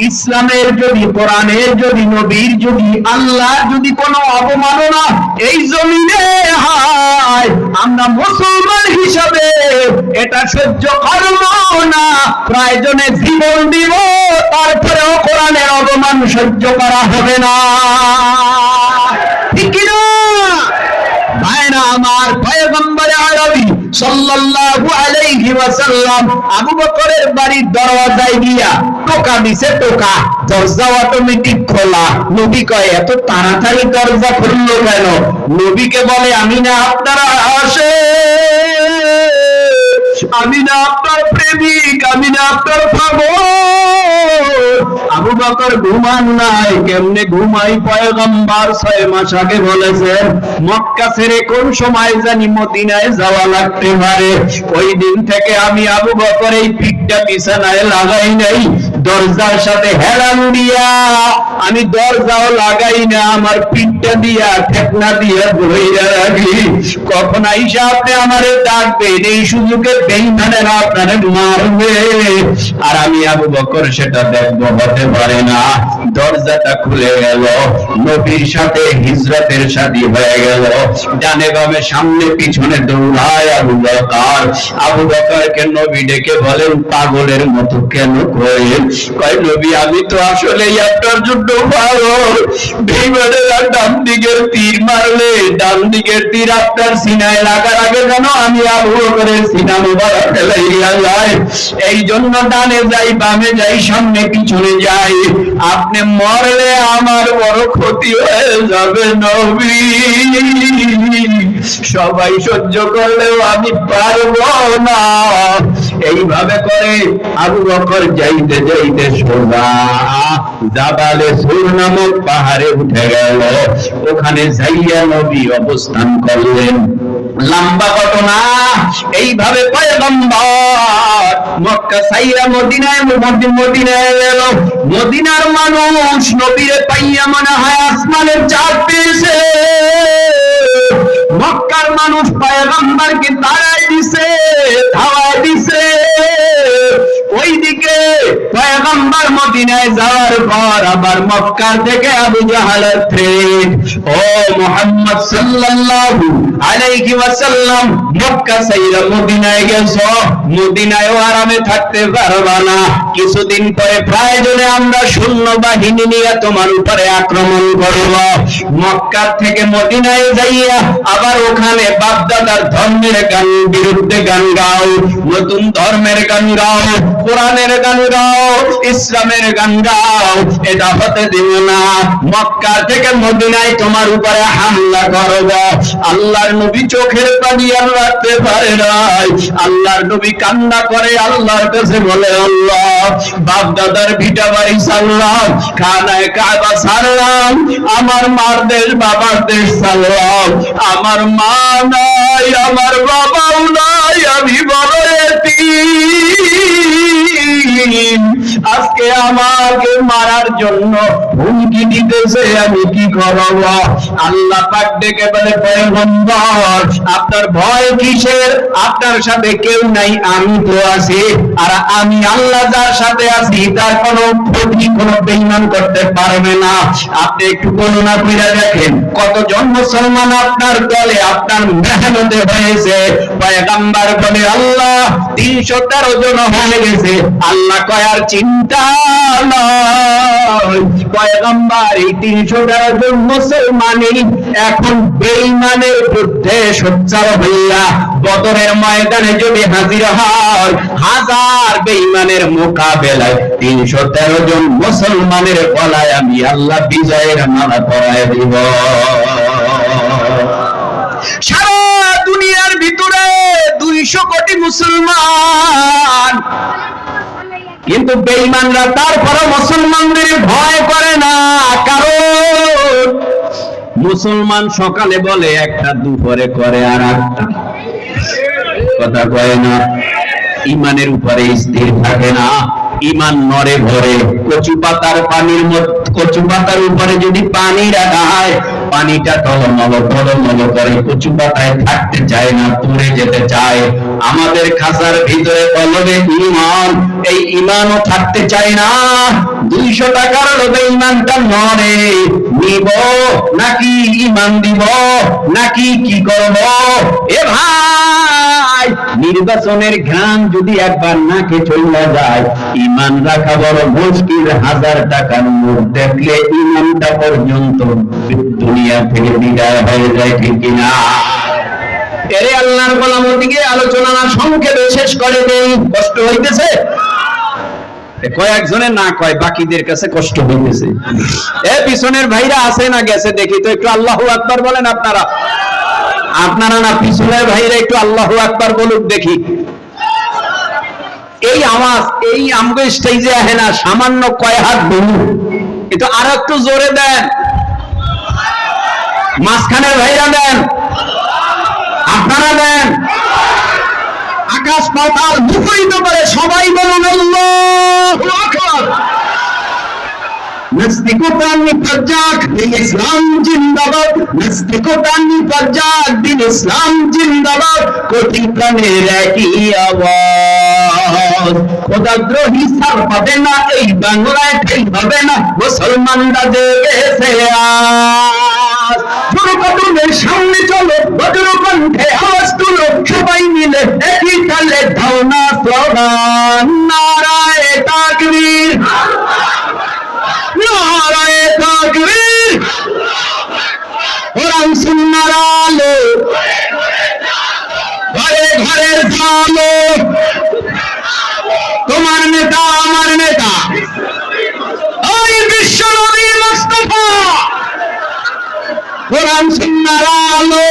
ইসলামের যদি কোরআনের যদি নবীর যদি আল্লাহর যদি কোনো অবমাননা এই জমিনে হয় আমরা মুসলমান হিসাবে এটা সহ্য করব না প্রয়োজনে জীবন দিব তারপরেও কোরআনের অবমান সহ্য করা হবে না ঠিক কি না ভাইরা আমার পয়গম্বর আরবি সাল্লাল্লাহু আলাইহি ওয়াসাল্লাম আবু বকরের বাড়ির দরজায় গিয়া টোকা দিছে টোকা দরজা অটোমেটিক খোলা নবী কয় এত তাড়াতাড়ি দরজা খুললো কেন নবীকে বলে আমি না আপনারা আসে আমি না আপনার প্রেমিক আমি না আপনার পাগল আবু বকর ঘুমান নাই কেমনে ঘুমাই পয়গম্বর 6 মাস আগে বলেছেন মক্কা ছেড়ে কোন সময় জানি মদিনায় যাওয়া লাগতে পারে ওই দিন থেকে আমি আবু বকর এই পিঠটা বিছানায় লাগাই নাই দরজার সাথে হেলান দিয়া আমি দরজাও লাগাই না আমার পিঠটা দিয়া ঠেকনা দিয়া ধইরা রাখি কখন আইসা আপনি আমারে ডাকবেন এই সুযোগে বেঈমানেরা আপনারে মারবে আর আমি আবু বকর সেটা দেখবো হতে পারে না দরজাটা খুলে গেল নবীর সাথে হিজরতের শাদী হয়ে গেল ডানে বামে সামনে পিছনে দৌড়ায় আবু বকরকে নবী ডেকে বলেন পাগলের মতো কেন করে কয় নবী আমি তো আসলেই আপনার জন্য পাগল বেঈমানেরা ডান দিকের তীর মারলে ডান দিকের তীর আপনার সিনায় লাগার আগে যেন আমি আবু বকরের সিনা মোবারক ফেলাইয়া যায় এই জন্য ডানে যাই বামে যাই সামনে পিছনে যাই আপনি মরলে আমার বড় ক্ষতি হয়ে যাবে নবী সবাই সহ্য করলেও আমি পারবো না এইভাবে করে আবু বকর যাইতে যাইতে সোজা জাবালে সুর নামক পাহাড়ে উঠে গেল ওখানে যাইয়া নবী অবস্থান করলেন লম্বা ঘটনা। এইভাবে পয়গম্বর মক্কা ছাইরা মদিনায় গেল। মদিনার মানুষ নবীরে পাইয়া মনে হয় আসমানের চাঁদ পেয়েছে। মক্কার মানুষ পয়গম্বরকে তাড়ায় দিছে, ধাওয়ায় দিছে। ওইদিকে পয়গম্বর মদিনায় যাওয়ার পর আবার মক্কার থেকে আবু জাহলের থ্রেট, ও মুহাম্মদ সাল্লাল্লাহু আলাইহি ওয়াসাল্লাম মক্কা ছাইরা মদিনায় গেছো, মদিনায়ও আরামে থাকতে পারবা না। কিছুদিন পরে প্রয়োজনে আমরা সৈন্য বাহিনী নিয়ে তোমার উপরে আক্রমণ করব। মক্কা থেকে মদিনায় যাইয়া আবার ওখানে বাপদাদার ধর্মের গান বিরুদ্ধে গান গাও, নতুন ধর্মের গান গাও, কোরআনের গান গাও, ইসলামের গান গাও। এটা হতে দিব না। মক্কা থেকে মদিনায় তোমার উপরে হামলা করব। আল্লাহর নবী চোখের পানি আর রাখতে পারে নাই। আল্লাহর নবী কান্না করে আল্লাহর কাছে বলে, আল্লাহ, বাপ দাদার ভিটা বাড়ি ছাড়লাম, খানায় কাবা ছাড়লাম, আমার মার দেশ বাবার দেশ ছাড়লাম, আমার মা নাই, আমার বাবাও নাই, আমি বড় এতিম। আজকে আমাকে মারার জন্য হুমকি দিতেছে, আমি কি করব? আল্লাহ পাক ডেকে বলে, পয়গম্বর, আপনার ভয় কিসের? আপনার সাথে কেউ নাই, আমি তো আছি। আর আমি আল্লাহ যার সাথে আছি তার কোনো ক্ষতি, কোনো বেঈমান করতে পারবে না। আপনি একটু গণনা করে দেখেন কতজন মুসলমান আপনার দলে আপনার মেহনতে হয়েছে। পয়গম্বর বলে, আল্লাহ 313 জন হয়ে গেছে। আল্লাহ কয়, আর চিন্তা নয়। পয়গম্বর এই 313 জন মুসলমানই এখন বেঈমানের বিরুদ্ধে সোচ্চার হইয়া বদরের ময়দানে যদি হাজির হয়, হাজার বেঈমানের মোকাবেলায় 313 জন মুসলমানের গলায় আমি আল্লাহ বিজয়ের মালা পরায় দিব। সারা দুনিয়ার ভিতরে 200 কোটি মুসলমান, কিন্তু বেঈমানরা তারপরে মুসলমানদের ভয় করে না। কারণ মুসলমান সকালে বলে একটা, দুপুরে করে আর একটা, কথা কয় না। ইমানের উপরে স্থির থাকে না, ইমান নড়ে ভরে। কচু পাতার পানির মধ্যে, কচু পাতার উপরে যদি পানি রাখা হয়, পানিটা টলমল করে, কচু পাতায় থাকতে চায় না, পড়ে যেতে চায়। আমাদের খাঁচার ভিতরে কলবে ঈমান, এই ঈমানও থাকতে চায় না। 200 টাকার লোভে ঈমানটা নড়ে। নিব নাকি ঈমান দিব নাকি কি করব? এ ভাই, নির্বাচনের ঘ্রাণ যদি একবার নাকে চলে যায়, ঈমান রাখা বড় মুশকিল। 1000 টাকার নোট দেখলে ঈমানটা পর্যন্ত দুনিয়া থেকে বিদায় হয়ে যায়, ঠিক কিনা? এরে আল্লাহর গোলামের দিকে আলোচনা সংক্ষেপে শেষ করে দেই। কষ্ট হইতেছে? কয়েকজনের না কয়, বাকিদের কাছে কষ্ট হইতেছে। এ পিছনের ভাইরা আছে না গেছে দেখি তো, একটু আল্লাহু আকবার বলেন আপনারা। আপনারা না, পিছনের ভাইরা একটু আল্লাহু আকবার বলুক দেখি। এই আওয়াজ এই আমগো স্টেজে আহে না, সামান্য কয় হাত বলু, একটু আর একটু জোরে দেন। মাঝখানের ভাইরা দেন, আপনারা দেন। আকাশ পাতাল মুখরিত করে সবাই বলুন আল্লাহু আকবার। নাস্তিকতার নিপাজাক দিন ইসলাম জিন্দাবাদ, নাস্তিকতার নিপাজাক দিন ইসলাম জিন্দাবাদ। কোটি প্রাণের একই আওয়াজ, খোদাদ্রোহী সার পাবে না এই বাংলায়, ঠাই হবে না মুসলমানরা জেগেছে আজ। বদরের সামনে চলো, বদর কণ্ঠে আওয়াজ তুলো, সবাই মিলে একই তালে দাও না স্লোগান, নারায়ে তাকবীর, নারায়ে তাকবীর। কোরআন সুন্নাহর আলো ঘরে ঘরে জালো, তোমার নেতা আমার নেতা ওই বিশ্ব নবী মুস্তাফা। কোরআন সুন্নাহর আলো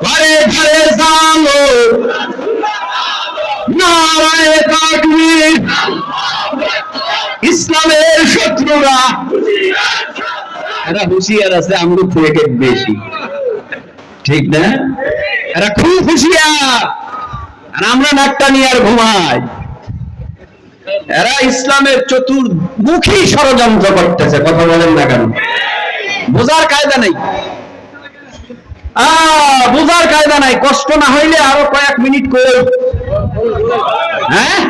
ঘরে ঘরে জালো, নারায়ে তাকবীর। ইসলামের শত্রুরা এরা হুঁশিয়ার আছে আমগো থেকে বেশি, ঠিক না? এরা খুব হুঁশিয়ার, আর আমরা নাকটা নিয়ে আর ঘুমাই। এরা ইসলামের চতুর্মুখী ষড়যন্ত্র করতেছে, কথা বলেন না কেন? বোঝার কায়দা নেই, বোঝার কায়দা নাই। কষ্ট না হইলে আরো কয়েক মিনিট কই। হ্যাঁ,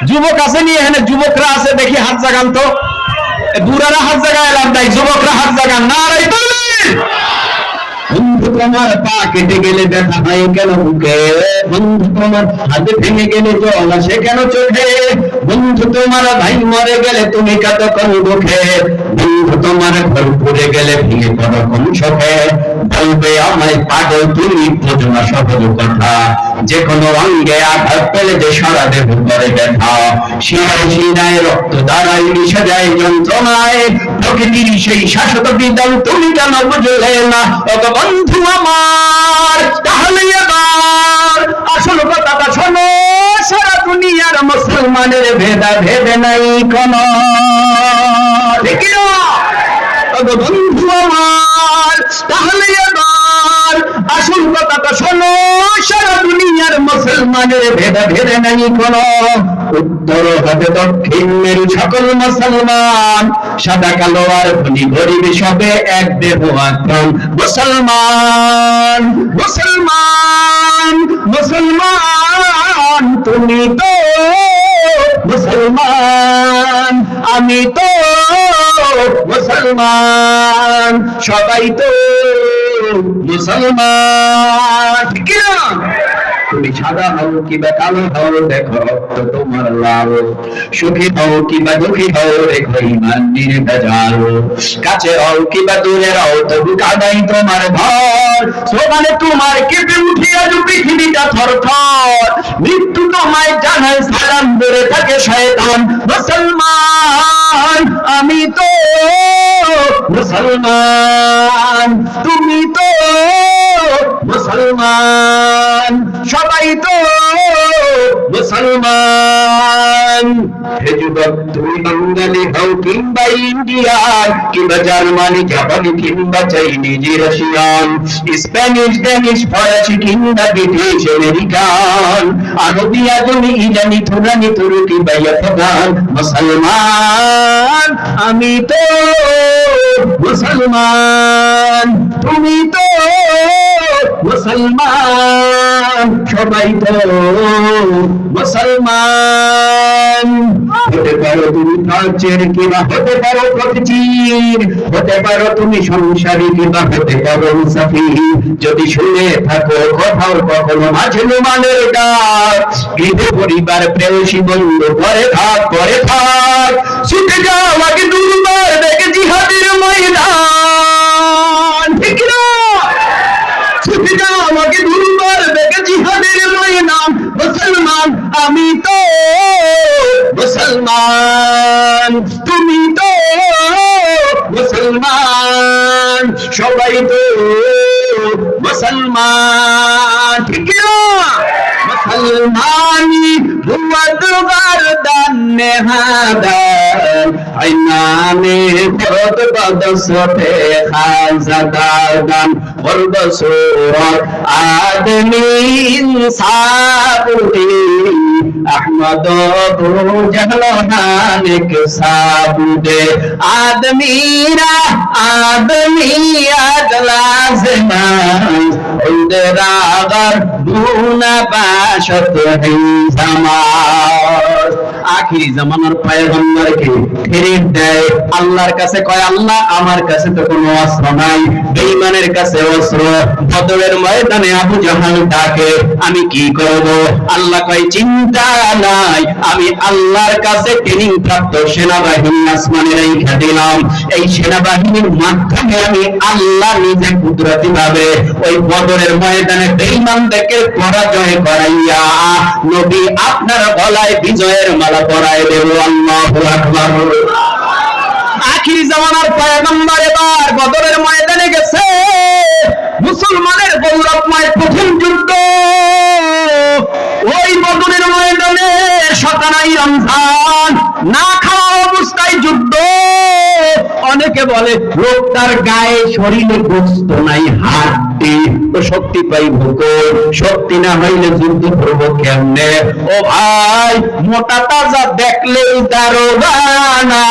যুবক আছে নিয়ে, এখানে যুবকরা আছে দেখি, হাত জাগান তো। বুড়ারা হাত জাগায় লাভ নাই, যুবকরা হাত জাগান। নারাই তাকবীর। বন্ধু তোমার পা কেটে গেলে ব্যথা হয় কেন বুকে? বন্ধু তোমার হাত ভেঙে গেলে জল আসে কেন চোখে? বন্ধু তোমার ভাই মরে গেলে তুমি কত কোন দুঃখে? বন্ধু তোমার ঘর পুড়ে গেলে ভেঙে কত কোন শোকে? বলবে আমায় পাগল তুমি বোঝো না সহজ কথা, যে কোনো অঙ্গে আঘাত পেলে যে সারা দেহ করে ব্যথা। শিরায় শিরায় রক্ত দ্বারাই মিশে যায় যন্ত্রণায়, প্রকৃতির সেই শাশ্বত বিধান তুমি কেন বুঝলে না? বন্ধু আমার তাহলে এবার আসল কথাটা শোনো, সারা দুনিয়ার মুসলমানের ভেদা ভেদ নাই কোন। বন্ধু আমার তাহলে এবার আসল কথাটা শোনো, সারা দুনিয়ার মুসলমানের ভেদা ভেদ নাই কোন। উত্তর হবে দক্ষিণ মেরু সকল মুসলমান, সাদা কালো আর ধনী গরিব সবে এক দেহ আত্মন। মুসলমান মুসলমান মুসলমান তুমি তো মুসলমান, আমি তো মুসলমান, সবাই তো মুসলমান। ঠিক না? তুমি সাদা হও কিংবা কালো হও, দেখো রক্ত তোমার লাল। সুখী হও কিংবা দুঃখী হও, দেখো ইমান নির্ভেজাল। কাছে হও কিংবা দূরে হও, তবু কাঁদাই তোমার ঘর। সোমানে তোমার কেঁপে উঠে আজ পৃথিবীটা থরথর। মৃত্যু তোমায় জানায় সালাম, দূরে থাকে শয়তান। মুসলমান আমি তো মুসলমান, তুমি তো মুসলমান, সবাই তো মুসলমান। হে যুবক তুমি বাঙালি হও কিংবা ইন্ডিয়ান, কিংবা জার্মানি জাপানি কিংবা চাইনিজ রাশিয়ান, স্প্যানিশ ড্যানিশ ফরাসি কিংবা ব্রিটিশ আমেরিকান, আরবি আজমি ইরানি তুরানি তুর্কি বা আফগান। মুসলমান আমি তো মুসলমান, তুমি তো মুসলমান, সবাই তো মুসলমান। হতে পারো তুমি প্রাচ্যের কিংবা হতে পারো পথচির, হতে পারো তুমি সংসারী কিংবা হতে পারো মুসাফির। যদি শুনে থাকো কোথাও কখনো মাজলুমানের ডাক, গৃহ পরিবার প্রেয়সী বন্ধু করে থাক করে থাক। ছুটে যাও আগে দুর্বার দেখে জিহাদের ময়দান। ঠিক না? ছুটে যাও আগে দুর্বার দেখে জিহাদের ময়দান। মুসলমান আমি তো মুসলমান, তুমি তো মুসলমান, সবাই তো মুসলমান। ঠিক না? মুসলমানি हुआ दुगारदान नेहादान, आईनाने खुद बदसते खाज़दान। और बसूरत आदमी इंसाफी, अहमद को जहलहाने के साबुदे। आदमीरा आदमी अदलाज़ना उदरागर दूना बाशत है জামাত। আখিরি জামানার পয়গম্বরকে ফেরত দেয়, আল্লাহর কাছে কয় আল্লাহ আমার কাছে তো কোনো অস্ত্র নাই, বেঈমানের কাছে অস্ত্র। বদরের ময়দানে আবু জাহাল ডাকে আমি কি করব? আল্লাহ কয় চিন্তা নাই, আমি আল্লাহর কাছে ট্রেনিং প্রাপ্ত সেনাবাহিনী আসমানে রেখে দিলাম। এই সেনাবাহিনীর মাধ্যমে আমি আল্লাহ নিজে কুদরতি ভাবে ওই বদরের ময়দানে বেঈমানদেরকে পরাজয় করাইয়া নবী আপনার গলায় বিজয়ের মালা পরায় দেব। আল্লাহু আকবার। আখিরি জামানার পয়গম্বর এবার বদরের ময়দানে গেছে। মুসলমানের গৌরবময় প্রথম যুদ্ধ ওই বদরের ময়দানে। 17 রমজান না খাওয়া অবস্থায় যুদ্ধ, অনেকে বলে লোকটার গায়ে শরীরে গোস্ত নাই, হাড্ডি, তো শক্তি পাইব কই? শক্তি না হইলে যুদ্ধ করবো কেমনে? ও ভাই, মোটা তাজা দেখলেই দারোগা না।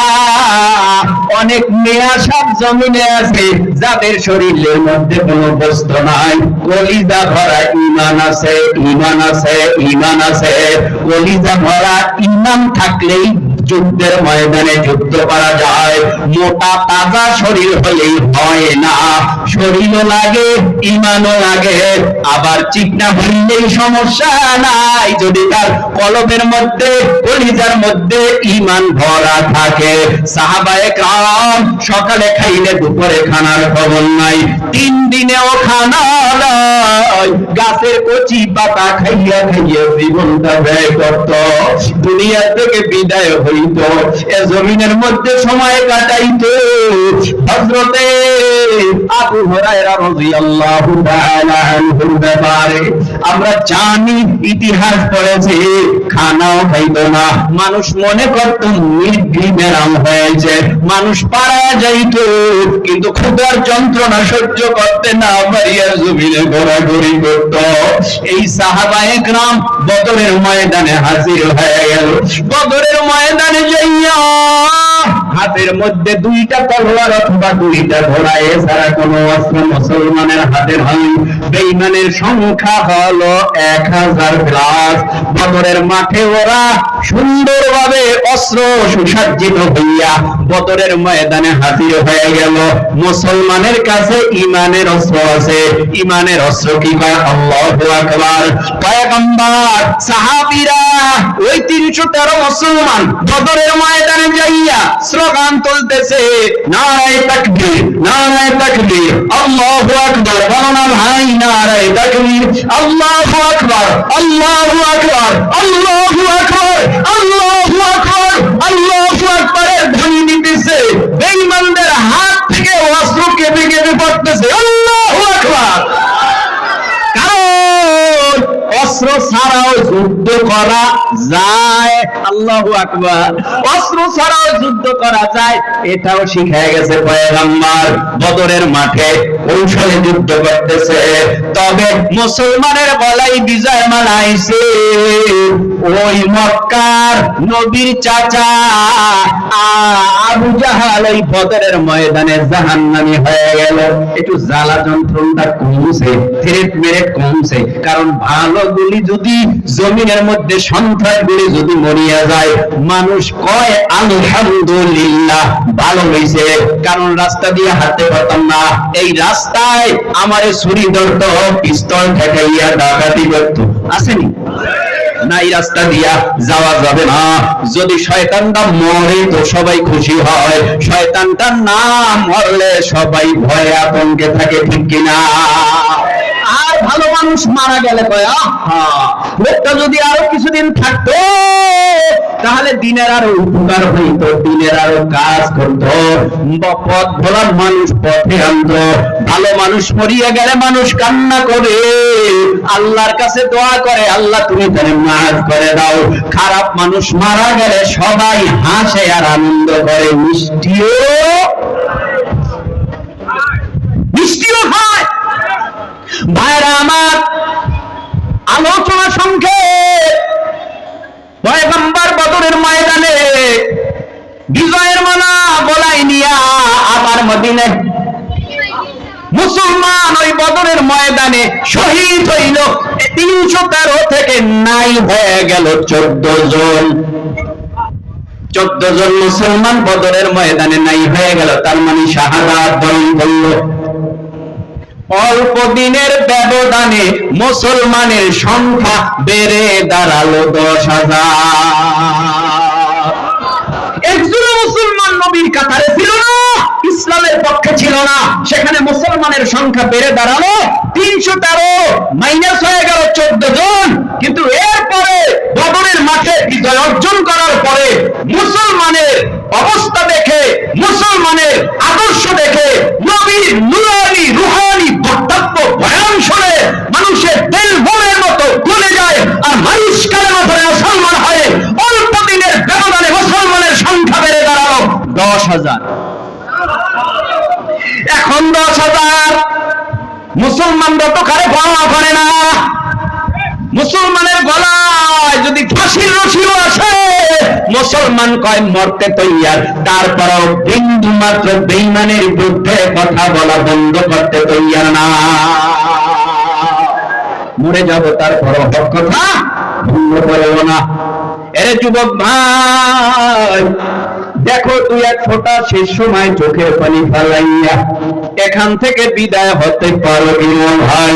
অনেক মেয়া সব জমিনে আছে যাদের শরীরের মধ্যে কোনো গোস্ত নাই, কলিজা ভরা ঈমান আছে, ঈমান আছে, ঈমান আছে। কলিজা ভরা ঈমান থাকলেই যুদ্ধের ময়দানে যুদ্ধ করা যায়। মোটা তাজা শরীর হলেই হয় না, শরীরও লাগে, ঈমানও লাগে। আবার চিকনা হইলেই সমস্যা নাই, যদি তার কলবের মধ্যে, কলিজার মধ্যে ঈমান ভরা থাকে। সাহাবায়ে কেরাম সকালে খাইলে দুপুরে খানার খবর নাই, 3 দিনেও খানা নাই, গাছের কচি পাতা খাইয়া খাইয়া জীবনটা ব্যয় করত, দুনিয়া থেকে বিদায় হইত, এ জমিনের মধ্যে সময় কাটাইতো। হযরতে আবু হুরায়রা রাদিয়াল্লাহু তাআলা আনহুর ব্যাপারে আমরা জানি, ইতিহাস পড়েছি, খানাও খাইতো না। মানুষ মনে করত নির্ঘৃণাম হয়েছে, মানুষ পারা যাইতো, কিন্তু ক্ষুধার যন্ত্রণা সহ্য করতে না পারিয়া জমিনে ঘোরাঘুরি করত। এই সাহাবায়ে কেরাম বদরের ময়দানে হাজির হয়ে গেল। বদরের ময়দানে যাইয়া হাতের মধ্যে 2টা তলোয়ার অথবা 2টা ঘোড়া, এছাড়া কোনো অস্ত্র মুসলমানের হাতে নাই। বেঈমানের সংখ্যা হলো 1000 প্লাস। বদরের মাঠে ওরা সুন্দরভাবে অস্ত্র সুসজ্জিত হইয়া বদরের ময়দানে হাজির হয়ে গেল। মুসলমানের কাছে ঈমানের অস্ত্র আছে। ঈমানের অস্ত্র কি কয়? আল্লাহু আকবার। পয়গম্বর, সাহাবীরা, ওই 313 মুসলমান বদরের ময়দানে যাইয়া স্লোগান তুলতেছে, নারায়ে তাকবীর, নারায়ে তাকবীর, আল্লাহু আকবার। বলো না ভাই, নারায়ে তাকবীর, আল্লাহু আকবার, আল্লাহু আকবার, আল্লাহু আকবার, আল্লাহু আকবার, আল্লাহু আকবারের ধ্বনি দিতেছে। বেঈমানদের হাত থেকে অস্ত্র কেঁপে কেঁপে পড়তেছে। আল্লাহু আকবার। কারণ অস্ত্র ছাড়াও যুদ্ধ করা যায়। আল্লাহু আকবার। অস্ত্র ছাড়াও যুদ্ধ করা যায়, এটাও শিখায় গেছে পয়গম্বর। বদরের মাঠে কৌশলে যুদ্ধ করতেছে, তবে মুসলমানের গলায় বিজয় মানাইছে ওই মক্কার নবীর চাচা আবু জাহাল। এই বদরের ময়দানে জাহান্নামী হয়ে গেল। একটু জ্বালা যন্ত্রণা কমছে, থ্রেট মেরেট কমছে। কারণ ভালো গুলি যদি জমিনের মধ্যে, সন্ত্রাস গুলি যদি মরিয়া যায়, মানুষ কয় আলহামদুলিল্লাহ, ভালো হয়েছে। কারণ রাস্তা দিয়ে হাঁটতে পারতাম না, এই রাস্তায় আমারে ছুরি ধরত, পিস্তল ঠেকাইয়া ডাকাতি করত। আসেনি না? এই রাস্তা দিয়া যাওয়া যাবে না। যদি শয়তানটা মরে তো সবাই খুশি হয়, শয়তানটা না মরলে সবাই ভয়ে আতঙ্কে থাকে, ঠিক কিনা? আর ভালো মানুষ মারা গেলে কয়, আহা, লোকটা যদি আরো কিছুদিন থাকতো তাহলে দিনের আরো উপকার হইত, দিনের আরো কাজ করত, পথ ভোলা মানুষ পথে আনতো। ভালো মানুষ মরিয়া গেলে মানুষ কান্না করে, আল্লাহর কাছে দোয়া করে, আল্লাহ তুমি তারে মাফ করে দাও। খারাপ মানুষ মারা গেলে সবাই হাসে আর আনন্দ করে, মিষ্টিও খায়। ভাইরা আমার, আলোচনা সংক্ষেপ। পয়গম্বর বদরের ময়দানে বিজয়ের মালা গলায় নিয়া আবার মদিনায় মুসলমান ওই বদরের ময়দানে শহীদ হইল। 313 থেকে নাই হয়ে গেল 14 জন। 14 জন মুসলমান বদরের ময়দানে নাই হয়ে গেল, তার মানে শাহাদাত বরণ করল। অল্প দিনের ব্যবধানে মুসলমানের সংখ্যা বেড়ে দাঁড়ালো 10,000। একজন মুসলমান নবীর কাতারে ছিল না, ইসলামের পক্ষে ছিল না, সেখানে মুসলমানের সংখ্যা বেড়ে দাঁড়ালো 313, মাইনাস হয়ে গেল 14 জন। কিন্তু এরপরে বদরের মাঠে বিজয় অর্জন করার পরে মুসলমানের অবস্থা দেখে, মুসলমানের আদর্শ দেখে, নবীর নুরানি রুহানি বক্তব্য বয়ান শুনে মানুষের দিল বোমের মতো গলে যায়, আর মানুষ কালেমা ধরে মুসলমান হয়ে অল্প দিনের ব্যবধানে মুসলমানের সংখ্যা বেড়ে দাঁড়ালো 10,000। এখন 10,000। মুসলমানরা তো কারে পাওয়া করে না। মুসলমানের গলায় যদি ফাঁসির রশিও আসে, মুসলমান কয় মরতে তৈয়ার, তারপরও বিন্দু মাত্র বেঈমানের বিরুদ্ধে কথা বলা বন্ধ করতে তৈয়ার না। মরে যাব তারপরও হক কথা বন্ধ করব না। এরে যুবক ভাই, দেখো তুই এক ফোঁটা শেষ সময় চোখের পানি ফেলাইয়া এখান থেকে বিদায় হতে পারো কিনা ভাই?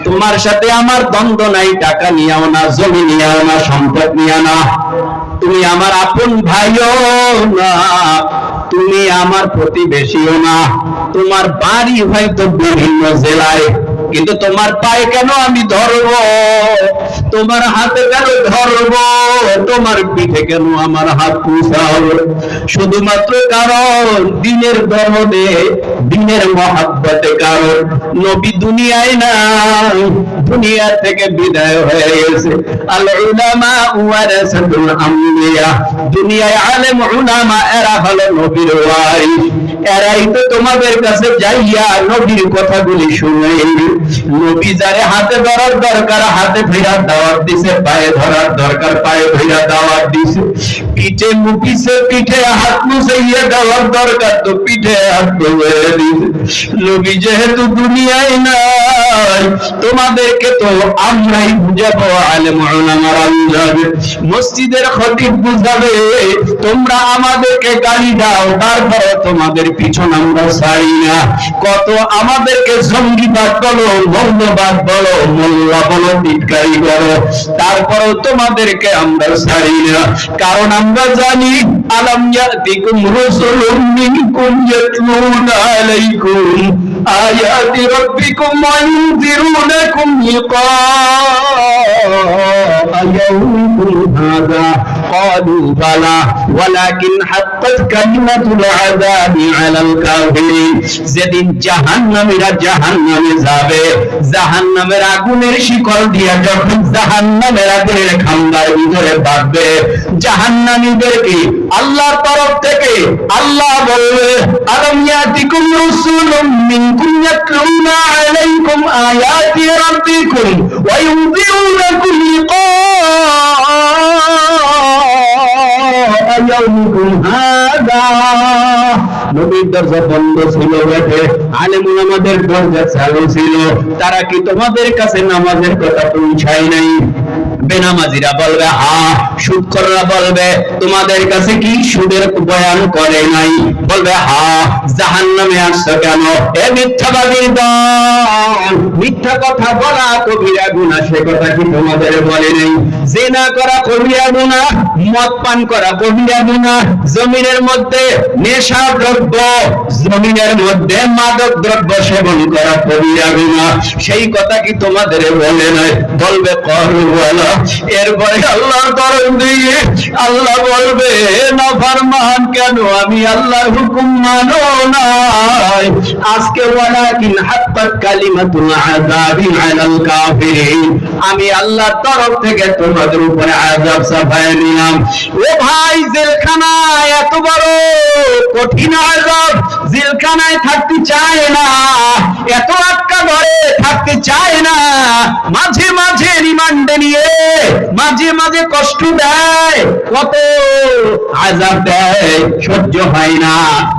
তোমার সাথে আমার দ্বন্দ্ব নাই, টাকা নিয়েও না, জমি নিয়েও না, সম্পদ নিয়ে না। তুমি আমার আপন ভাইও না, তুমি আমার প্রতিবেশীও না। তোমার বাড়ি হয়তো বিভিন্ন জেলায়, কিন্তু তোমার পায়ে কেন আমি ধরবো? তোমার হাতে কেন ধরবো? তোমার পিঠে কেন আমার হাত পুষাবো? শুধুমাত্র কারণ দিনের দরদে, দিনের মহাব্বতে। কারণ নবী দুনিয়ায় নাই, দুনিয়া থেকে বিদায় হয়ে গেছে। আল উলামা ওয়ারাসাতুল আম্বিয়া, দুনিয়ায় আলেম উলামা এরা হলো নবীর ওয়ারিস। এরাই তো তোমাদের কাছে যাইয়া নবীর কথাগুলি শুনে, নবী যারে হাতে ধরার দরকার হাতে ফেরা দাওয়াত দিছে, পায়ে ধরার দরকার পায়ে ফেরা দাওয়াত দিছে, পিঠে মুখিছে পিঠে হাত মুছাইয়া দেওয়ার দরকার তো পিঠে হাত মুছিয়ে দিছে। নবী যেহেতু দুনিয়ায় নাই, তোমাদেরকে তো আমরাই বুঝাবো, আলেম উলামারা বুঝাবে, মসজিদের খতিব বুঝাবে। তোমরা আমাদেরকে গালি দাও, তারপর তোমাদের পিছন আমরা ছাড়ি না। কত আমাদেরকে জঙ্গিবাদ বলো, মৌলবাদ বলো, মোল্লা বলো, টিটকারি বলো, তারপরও তোমাদেরকে আমরা ছাড়ি না। কারণ আমরা জানি আলাম ইয়াতিকুম রাসূলুম মিনকুম ইয়াতলুনা আলাইকুম আয়াতি রাব্বিকুম ওয়া ইউনযিরুনাকুম লিকা ইয়াউমিকুম হাযা ক্বালু বালা ওয়ালাকিন হাক্কাত কালিমাতুল আযাবি আলাল কাফিরিন। যেদিন জাহান্নামীরা জাহান্নামে যাবে, জাহান্নামের আগুনের শিকল দিয়া যখন জাহান্নামের আগুনের খাম্বার ভিতরে বাঁধবে, জাহান্নামীদেরকে আল্লাহর তরফ থেকে আল্লাহ বলবে, আলাম ইয়াতিকুম রাসূলুম মিনকুম ইয়াতলুনা আলাইকুম আয়াতি রাব্বিকুম ওয়া ইউনযিরুনাকুম লিকা ইয়াউমিকুম হাযা। নবীর দরজা বন্ধ ছিল বটে, আলেম উলামাদের দরজা চালু ছিল। তারা কি তোমাদের কাছে নামাজের কথা পৌঁছায় নাই? বেনামাজিরা বলবে হ্যাঁ, সুদখোররা বলবে তোমাদের কাছে কি সুদের বয়ান করে নাই? বলবে হ্যাঁ। জাহান্নামে আসছো কেন? এ মিথ্যাবাদীর দল, মিথ্যা কথা বলা কবিরা গুনাহ, সে কথা কি তোমাদের বলে নাই? জিনা করা কবিরা গুনাহ, মদ পান করা কবিরা গুনাহ, জমিনের মধ্যে নেশা দ্রব্য, জমিনের মধ্যে মাদক দ্রব্য সেবন করা কবিরা গুনাহ, সেই কথা কি তোমাদের বলে নাই? বলবে করবলা। এরপরে আল্লাহর তরফ দিয়ে আল্লাহ বলবে নাফরমান কেন, আমি আল্লাহর হুকুম মানো নাই আজকে। ওয়ালাকিন হাক্কাত কালিমাতুল আযাবি আলাল কাফিরিন, আমি আল্লাহর তরফ থেকে তোমাদের উপরে আযাব চাপায় নিলাম। ও ভাই, জেলখানায় এত বড় কঠিন আযাব, জেলখানায় থাকতে চায় না, এত আটকা ধরে থাকতে চায় না, মাঝে মাঝে রিমান্ডে নিয়ে মাঝে মাঝে কষ্ট দেয়, কত আযাব দেয়, সহ্য হয় না।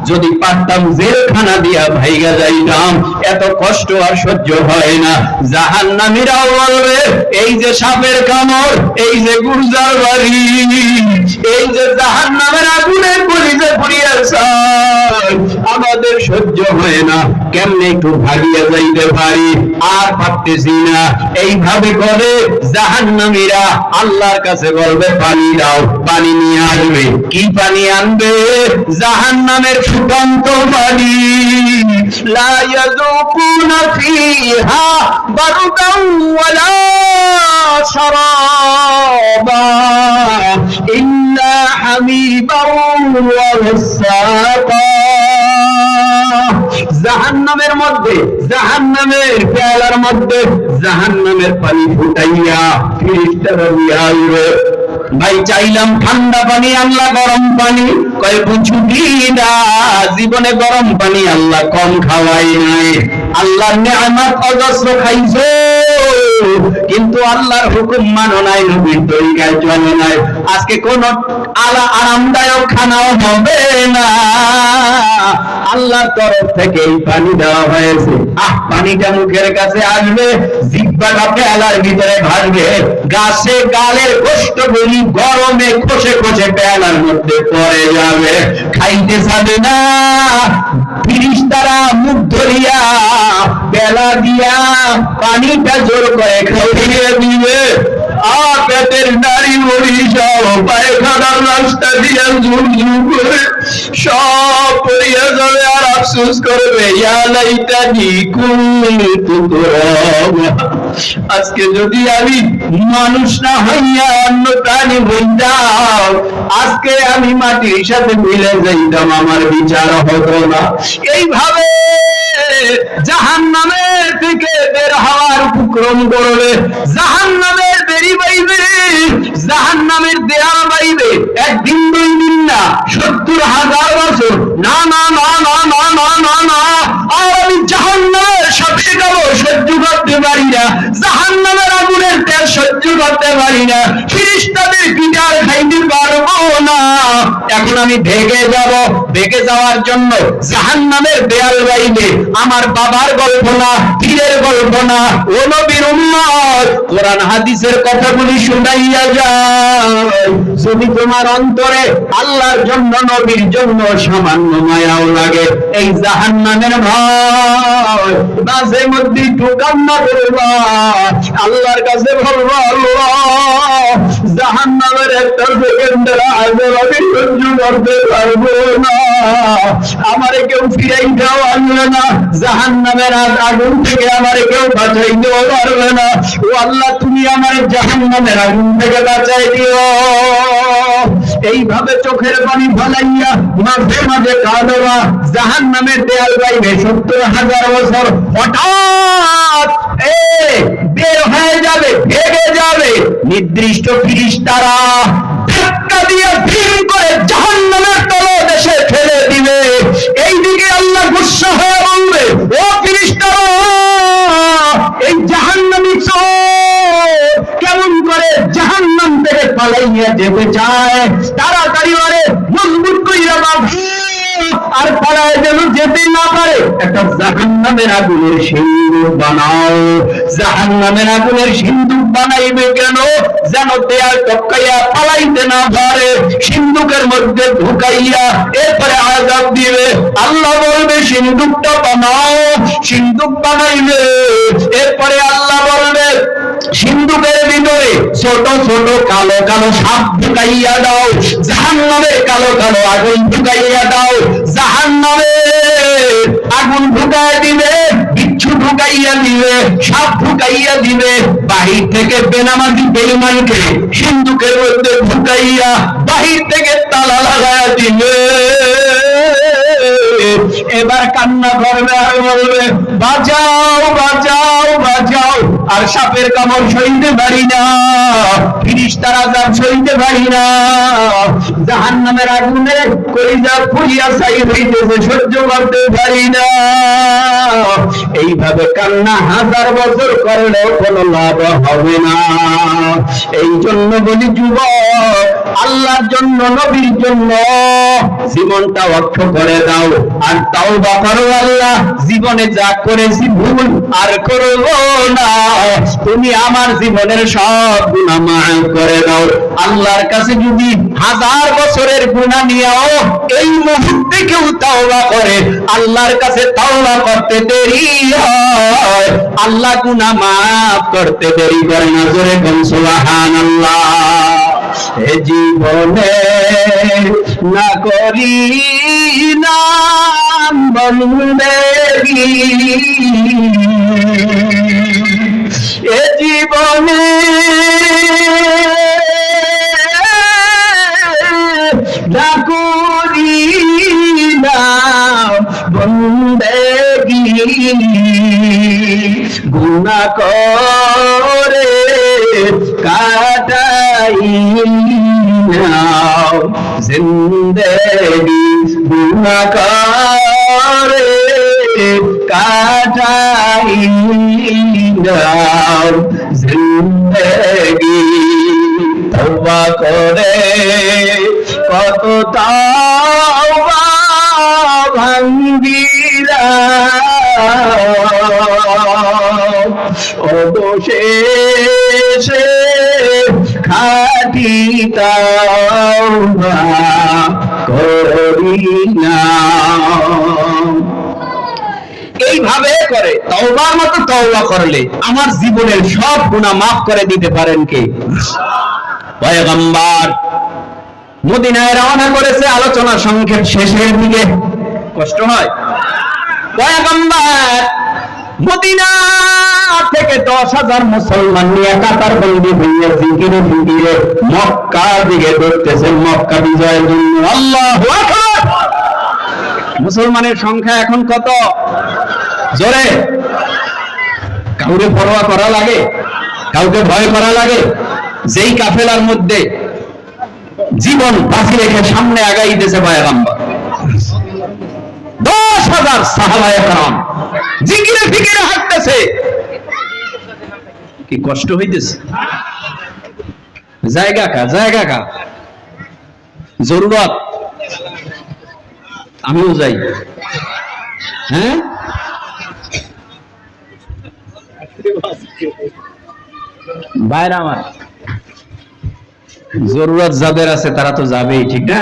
যদি পারতাম জেলখানা দিয়া ভাইগা যাইতাম, এত কষ্ট আর সহ্য হয় না। জাহান্নামীরাও বলবে এই যে সাপের কামড়, এই যে গুরজার বাড়ি, এই যে জাহান্নামের আগুনে পুড়িতে পুড়িয়েছে, আমাদের সহ্য হয় না, কেমনে একটু ভাগিয়ে যাইতে পারি, আর পারতেছি না। এইভাবে করে জাহান্নামীরা আল্লাহর কাছে বলবে পানি দাও, পানি নিয়ে আসবে। কি পানি আনবে? জাহান্নামের ফুটন্ত পানি। লা ইয়াযুকুনা ফিহা বারদান ওয়ালা শারাবা ইল্লা হামিবান ওয়া ওয়াসাকা। জাহান্নামের মধ্যে, জাহান্নামের পেয়ালার মধ্যে জাহান্নামের পানি ফুটাইয়া ফিরিস্তারা নিয়ে আসবে। ভাই চাইলাম ঠান্ডা পানি, আল্লাহ গরম পানি। কয় বুঝবি না জীবনে গরম পানি আল্লাহ কম খাওয়াই নাই। আল্লাহর নিয়ামত অজস্র খাইছো, কিন্তু আল্লাহর হুকুম মানো নাই, নবীর তরিকায় চলে নাই। আজকে কোন আরামদায়ক খানাও হবে না, আল্লাহর তরফ থেকে এই পানি দেওয়া হয়েছে। পানিটা মুখের কাছে আসবে, জিহ্বাটা পেয়ালার ভিতরে ভাসবে, গাছে গালের গোশতগুলি গরমে খসে খসে পেয়ালার মধ্যে পড়ে যাবে, খাইতে যাবে না। ফেরেশতারা মুখ ধরিয়া বেলা দিয়া পানিটা জোর করে খাইয়ে দিবে। পেটের নারী মরিষাও পায়খানার রাস্তা দিয়া ঝুম ঝুম করে সব পড়িয়া যাবে, আর আফসোস করবে ইয়া লাইতানি কুনতু তুরাবা। আজকে যদি আমি মানুষ না হইয়া অন্য প্রাণী হইতাম, আজকে আমি মাটির সাথে মিলে যাইতাম, আমার বিচার হতো না। এইভাবে জাহান্নামের থেকে বের হওয়ার উপক্রম করবে, জাহান্নামের বেরি বাইবে, জাহান্নামের দেয়াল বাইবে, একদিন দুই দিন না, ৭০,০০০ বছর। না না না না না না না না, আর আমি জাহান্নামের সাথে যাব, সহ্য করতে পারি না, জাহান্নামের আগুনের তেল সহ্য করতে পারি না, ফেরেশতাদের পিটার খাইতে পারবো না। এখন আমি ভেগে যাব, ভেগে যাওয়ার জন্য জাহান্নামের দেয়াল বাইবে। আমার বাবার গল্প না, পীরের গল্প না, ও নবীর উম্মত, কোরআন হাদিসের কথাগুলি শুনাইয়া যায়। যদি তোমার অন্তরে আল্লাহর জন্য, নবীর জন্য সামান্য মায়াও লাগে, এই জাহান্নামের ভয় মাঝে মধ্যে একটু কান্না করবা, আল্লাহর কাছে বলবা, আল্লাহ জাহান্নামের একটা সেকেন্ডের আযাব আমি সহ্য করতে পারবো না, আমারে কেউ ফিরাইতেও আনবে না, জাহান্নামের আগুন থেকে আমারে কেউ বাঁচাইতেও পারবে না। ও আল্লাহ, তুমি আমার জাহান্নামের আগুন থেকে বাঁচাই দিও। এইভাবে চোখের পানি ফলাইয়া মাঝে মাঝে কাঁদবা, জাহান্নামের দেয়াল বাইবে ৭০,০০০ বছর। হঠাৎ বের হয়ে যাবে, ভেঙে যাবে, নির্দিষ্ট ফেরেশতারা ধাক্কা দিয়ে ভীম করে জাহান্নামের তলদেশে ফেলে দিবে। এইদিকে আল্লাহ গুসা হয়ে বলবে, ও ফেরেশতারা, এই জাহান্নামী চোর কেমন করে জাহান্নাম থেকে পালাইয়া যেতে চায়, তাড়াতাড়ি আরে মজবুত কইরা বাঁধো, আর পালায় যেন যেতে না পারে। একটা জাহান্নামের আগুনের সিন্দুক বানাও। জাহান্নামের আগুনের সিন্দুক বানাইবে কেন? যেন দেয়াল টপকাইয়া পালাইতে না পারে, সিন্দুকের মধ্যে ঢুকাইয়া এরপরে আযাব দিবে। আল্লাহ বলবে সিন্দুকটা বানাও, সিন্দুক বানাইবে। এরপরে আল্লাহ বলবে সিন্দুকের ভিতরে ছোট ছোট কালো কালো সাপ ঢুকাইয়া দাও, জাহান্নামের কালো কালো আগুন ঢুকাইয়া দাও। জাহান্নামের আগুন ঢুকাইয়া দিবে, বিচ্ছু ঢুকাইয়া দিবে, সাপ ঢুকাইয়া দিবে। বাহির থেকে বেনামাজি বেঈমানকে সিন্দুকের মধ্যে ঢুকাইয়া বাহির থেকে তালা লাগাইয়া দিবে। এবার কান্না করবে আর বলবে, বাঁচাও বাঁচাও বাঁচাও। আর সাপের কামড় সইতে পারি না, ফেরেশতার আযাব সইতে পারি না, জাহান্নামের আগুনে কলিজা পুড়িয়া ছাই হইতেছে, সহ্য করতে পারি না। এইভাবে কান্না ১০০০ বছর করলেও কোনো লাভ হবে না। এই জন্য বলি যুবক, আল্লাহর জন্য, নবীর জন্য জীবনটা ওয়াকফ করে দাও, আর তাওবা করো। আল্লাহ, জীবনে যা করেছি ভুল আর করব না, তুমি আমার জীবনের সব গুনাহ মাফ করে দাও। আল্লাহর কাছে যদি ১০০০ বছরের গুনাহ নিয়েও এই মুহূর্তে কেউ তাওবা করে, আল্লাহর কাছে তাওবা করতে দেরি হয়, আল্লাহ গুনাহ মাফ করতে দেরি করে না। জোরে বল সুবহানাল্লাহ। এ জীবনে না করি নাম বন্দেগি, এ জীবনে না করি নাম বন্দেগি, গুনাহ করে কাটাই নাও, জিন্দেগি গুনাহ করে কাটাই নাও, জিন্দেগি তওবা করে কত তাওবা ভাঙ্গিলা অবশেষে খাঁটি তাওবা করিনা। এইভাবে করে তওবার মতো তওবা করলে আমার জীবনের সব গুনাহ মাফ করে দিতে পারেন কে? পয়গম্বর মদিনায় রওনা করেছে, আলোচনা সংক্ষেপ শেষের দিকে, কষ্ট হয়। পয়গম্বর মদিনা থেকে 10,000 মুসলমান নিয়ে কাতার বন্দি হইয়া জিকিরে জিকিরে মক্কার দিকে দৌড়তেছেন মক্কা বিজয়ের জন্য। আল্লাহু আকবার। মুসলমানের সংখ্যা এখন কত? জোরে। কাউকে পরোয়া করা লাগে? কাউকে ভয় করা লাগে? যেই কাফেলার মধ্যে জীবন বাঁচি রেখে সামনে আগাইতেছে পয়গম্বর, 10,000 সাহাবায়ে কেরাম জিকিরে ফিকিরে হাঁটতেছে। কি কষ্ট হইতেছে? জায়গা কা জরুরত, আমিও যাই। হ্যাঁ, বাইরে আমার জরুরত যাদের আছে তারা তো যাবেই, ঠিক না?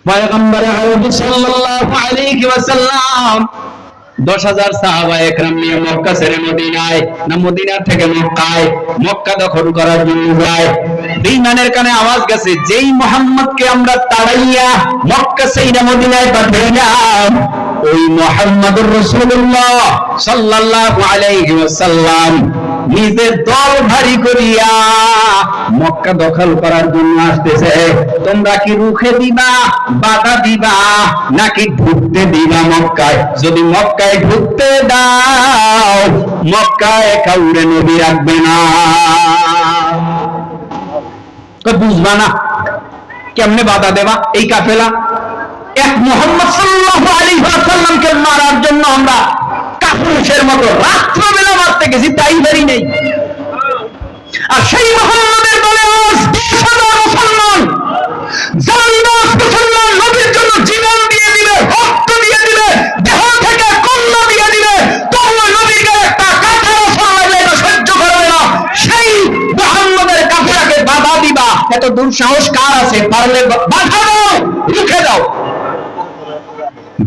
পয়গম্বর আরবি সাল্লাল্লাহু আলাইহি ওয়াসাল্লাম 10,000 সাহাবায়ে কেরাম নিয়ে মক্কা ছেড়ে মদিনায়, না মদিনা থেকে মক্কায়, মক্কা দখল করার জন্য যায়। বেঈমানের কানে আওয়াজ গেছে, যেই মুহাম্মদকে আমরা তাড়াইয়া মক্কা ছেড়ে মদিনায় পাঠাইলাম, ওই মুহাম্মদুর রাসূলুল্লাহ সাল্লাল্লাহু আলাইহি ওয়াসাল্লাম নিজের দল ভারী করিয়া মক্কা দখল করার জন্য আসতেছে। তোমরা কি রুখে দিবা, বাধা দিবা, নাকি ঢুকতে দিবা মক্কায়? যদি মক্কায় ঢুকতে দাও, মক্কায় কাউরে নবী রাখবে না। তো বুঝবা না কেমনে বাধা দেবা? এই কাফেলা এক মুহাম্মদ সাল্লাল্লাহু আলাইহি ওয়াসাল্লামকে মারার জন্য আমরা কাপুরুষের মতো রাত্রবেলা মারতে গেছি, তাই বাড়ি নেই। আর সেই মুহাম্মদের দলে আজ 10,000 মুসলমান, জানদাস মুসলমান নবীর জন্য জীবন দিয়ে দিবে, রক্ত দিয়ে দিবে, দেহ থেকে কন্যা দিয়ে দিবে, তবু নবীকে একটা কাঁচা রসুল লাগলে এটা সহ্য করবে না। সেই মুহাম্মদের কাফেলাকে বাধা দিবা, এত দুঃসাহস কার আছে? পারলে বাধা দাও, রুখে দাও।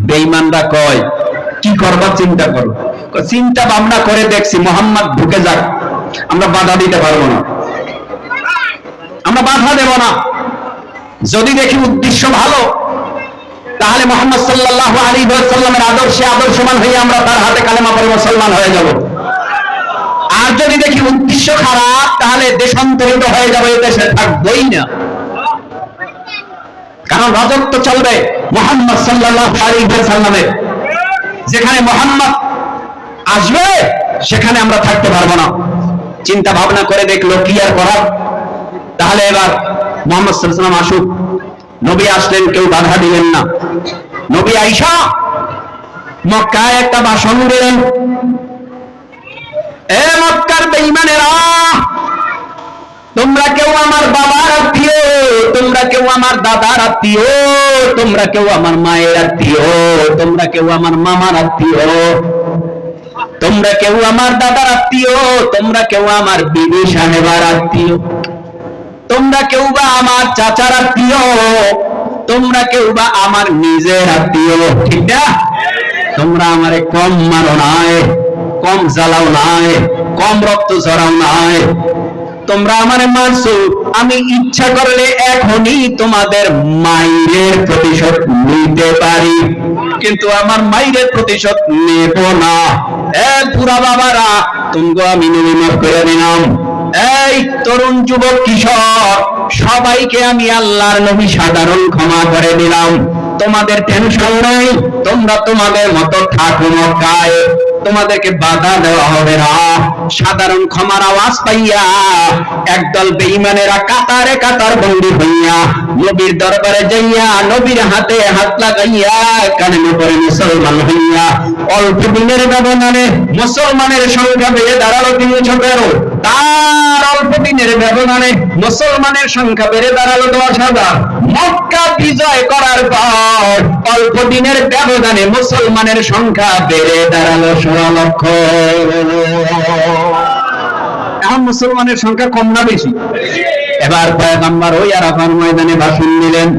বেঈমানরা কয় কি করবা চিন্তা করো। চিন্তা ভাবনা করে দেখছি মুহাম্মদ ঢুকে যাক, আমরা বাধা দিতে পারবো না, আমরা বাধা দেব না। যদি দেখি উদ্দেশ্য ভালো, তাহলে মুহাম্মদ সাল্লাল্লাহু আলাইহি ওয়াসাল্লামের আদর্শে আদর্শবান হয়ে আমরা তার হাতে কালেমা পড়ে মুসলমান হয়ে যাব। আর যদি দেখি উদ্দেশ্য খারাপ, তাহলে দেশান্তরিত হয়ে যাবে, এই দেশে থাকবই না। কারণ রাজত্ব চলবে মুহাম্মদ সাল্লাল্লাহু আলাইহি ওয়াসাল্লামের। যেখানে মুহাম্মদ আসবে সেখানে আমরা থাকতে পারবো না। চিন্তা ভাবনা করে দেখলো কি আর করার। তাহলে এবার মুহাম্মদ সাল্লাল্লাহু আলাইহি ওয়াসাল্লাম আসুক। নবী আসলেন, কেউ বাধা দিলেন না। নবী আয়েশা মক্কায় একটা ভাষণ দিলেন, এ মক্কার বেঈমানেরা, তোমরা কেউ আমার বাবার আত্মীয়, তোমরা কেউ আমার দাদার আত্মীয়, তোমরা কেউ আমার মায়ের আত্মীয়, তোমরা কেউ আমার মামার আত্মীয়, তোমরা কেউ আমার দাদার আত্মীয়, তোমরা কেউ আমার বিবি সাহেবার আত্মীয়, তোমরা কেউ বা আমার চাচার আত্মীয়, তোমরা কেউ বা আমার নিজের আত্মীয়, ঠিক না? তোমরা আমারে কম মারো নাই, কম জ্বালাও নাই, কম রক্ত ঝরাও নাই। তোমরা আমারে মারছো, আমি ইচ্ছা করলে এখনই তোমাদের মায়ের প্রতিশোধ নিতে পারি, কিন্তু আমার মায়ের প্রতিশোধ নেব না। পুরা বাবারা, তোমরা আমি নবী মাফ করে দিলাম। এই তরুণ যুবক কিশোর, সবাইকে আমি আল্লাহর নবী সাধারণ ক্ষমা করে দিলাম। তোমাদের টেনশন নাই, তোমরা তোমাদের মতো থাকো মক্কায়। তোমাদেরকে বাধা দেওয়া হবে না। সাধারণ ক্ষমার আওয়াজ পাইয়া একদল বেঈমানেরা কাতারে কাতার বন্দী হইয়া নবীর দরবারে যাইয়া নবীর হাতে হাত লাগাইয়া কালেমা পড়ে মুসলমান হইয়া অল্প দিনের ব্যবধানে মুসলমানের সংখ্যা বেড়ে দাঁড়ালো 313। তার অল্প দিনের ব্যবধানে মুসলমানের সংখ্যা বেড়ে দাঁড়ালো 10,000। মক্কা বিজয় করার পর অল্প দিনের ব্যবধানে মুসলমানের সংখ্যা বেড়ে দাঁড়ালো 16 লক্ষ। এখন মুসলমানের সংখ্যা কম না বেশি? এবার পয়গম্বর ওই আরাফার ময়দানে ভাষণ দিলেন।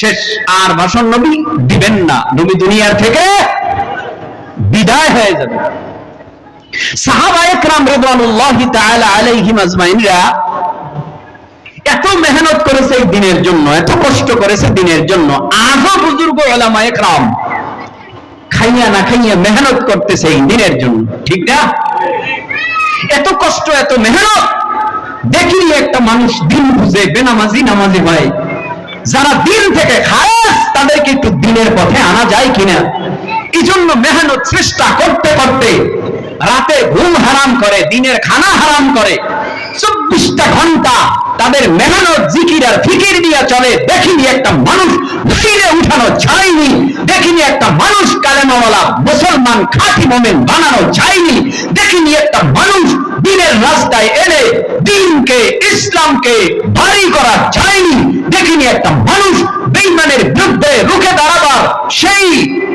শেষ, আর ভাষণ নবী দিবেন না, নবী দুনিয়ার থেকে বিদায় হয়ে যাবে। সাহাবায়ে কেরাম রিদওয়ানুল্লাহি তাআলা আলাইহিম আজমাইনরা এত মেহনত করেছে এই দিনের জন্য, এত কষ্ট করেছে দিনের জন্য। আজও বুজুর্গ উলামায়ে কেরাম খাইয়া না খাইয়া মেহনত করতেছে এই দিনের জন্য, ঠিক না? এত কষ্ট, এত মেহনত দেখিনি একটা মানুষ দিন বুঝে বেনামাজি নামাজি হয়। যারা দিন থেকে খায় তাদেরকে একটু দিনের পথে আনা যায় কিনা, এই জন্য মেহনত চেষ্টা করতে করতে রাতে ঘুম হারাম করে, দিনের খানা হারাম করে, 24টা ঘন্টা তাদের মেহনত জিকির আর ফিকির দিয়ে চলে। দেখিনি একটা মানুষ ফিরে উঠানো চাইনি, দেখিনি একটা মানুষ কালেমাওয়ালা মুসলমান খাঁটি মুমিন বানানো চাইনি, দেখিনি একটা মানুষ দিনের রাস্তায় এনে দ্বীনকে ইসলামকে ভারী করা চাইনি, দেখিনি একটা মানুষ বেঈমানের বিরুদ্ধে রুখে দাঁড়াবার সেই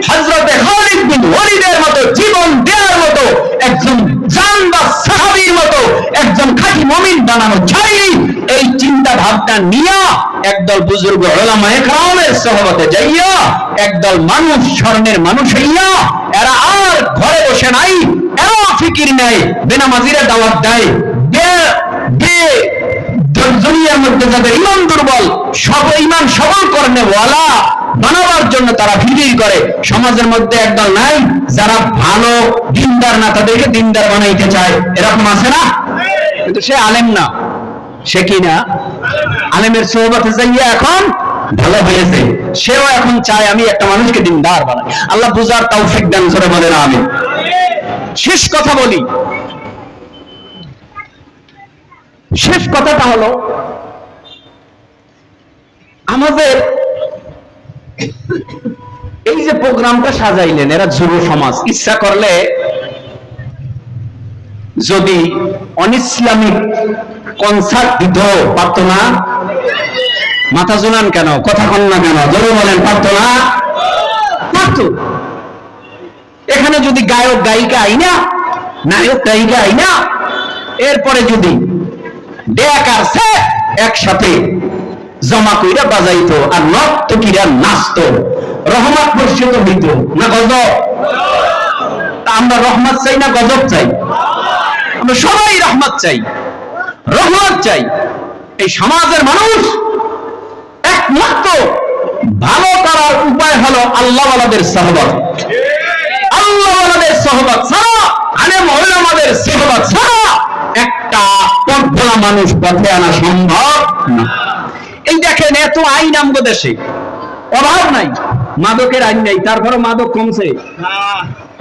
হযরতে খালিদ বিন ওয়ালিদের মতো জীবন দেওয়ার মতো একজন জানবা সাহাবীর মতো একজন খাঁটি মুমিন বানানো চাইনি। এই চিন্তা ভাবনা নিয়ে একদল বুজুর্গ উলামায়ে কেরামের সোহবতে যাইয়া একদল মানুষ স্বর্ণের মানুষ হইয়া এরা আর ঘরে বসে নাই, এরা ফিকির নাই, বেনামাজিরা দাওয়াত দেয়, দুনিয়ার মধ্যে যাদের ইমান দুর্বল সব ইমান সবল করনে ওয়ালা বানাবার জন্য তারা ফিকির করে। সমাজের মধ্যে একদল নাই যারা ভালো দিনদার না তাদেরকে দিনদার বানাইতে চায়, এরকম আছে না? কিন্তু সে আলেম না, সে কি না আলেমের সোহবতে যাইয়া এখন ভালো হয়েছে, সেও এখন চায় আমি একটা মানুষকে দিনদার বানাই। আল্লাহ বুঝার তৌফিক দান করে বলেন আমিন। শেষ কথা বলি, শেষ কথাটা হলো আমাদের এই যে প্রোগ্রামটা সাজাইলেন এরা যুব সমাজ, ইচ্ছা করলে যদি অনিসলামিক কনসার্ট দিত পারত না? মাথা জোনান কেন, কথা কন না কেন, জোরে বলেন পারত না? পারত। এখানে যদি গায়ক গায়িকা আইনা, নায়ক গায়িকা আইনা, এরপরে যদি ডেক আর সে একসাথে জমা কইরা বাজাইতো আর নর্তকীরা নাচতো, রহমত বর্ষিত হইত না গজব? আমরা রহমত চাই না গজব চাই? আমরা সবাই রহমত চাই, রহমত চাই। এই সমাজের মানুষ একমাত্র ভালো করার উপায় হলো আল্লাহওয়ালাদের সোহবত। আল্লাহওয়ালাদের সোহবত ছাড়া, আলেম ওলামাদের সোহবত ছাড়া একটা পথভোলা মানুষ পথে আনা সম্ভব না। এই দেখেন এত আইন আমগো দেশে, অভাব নাই, মাদকের আইন নাই, তারপরে মাদক কমছে?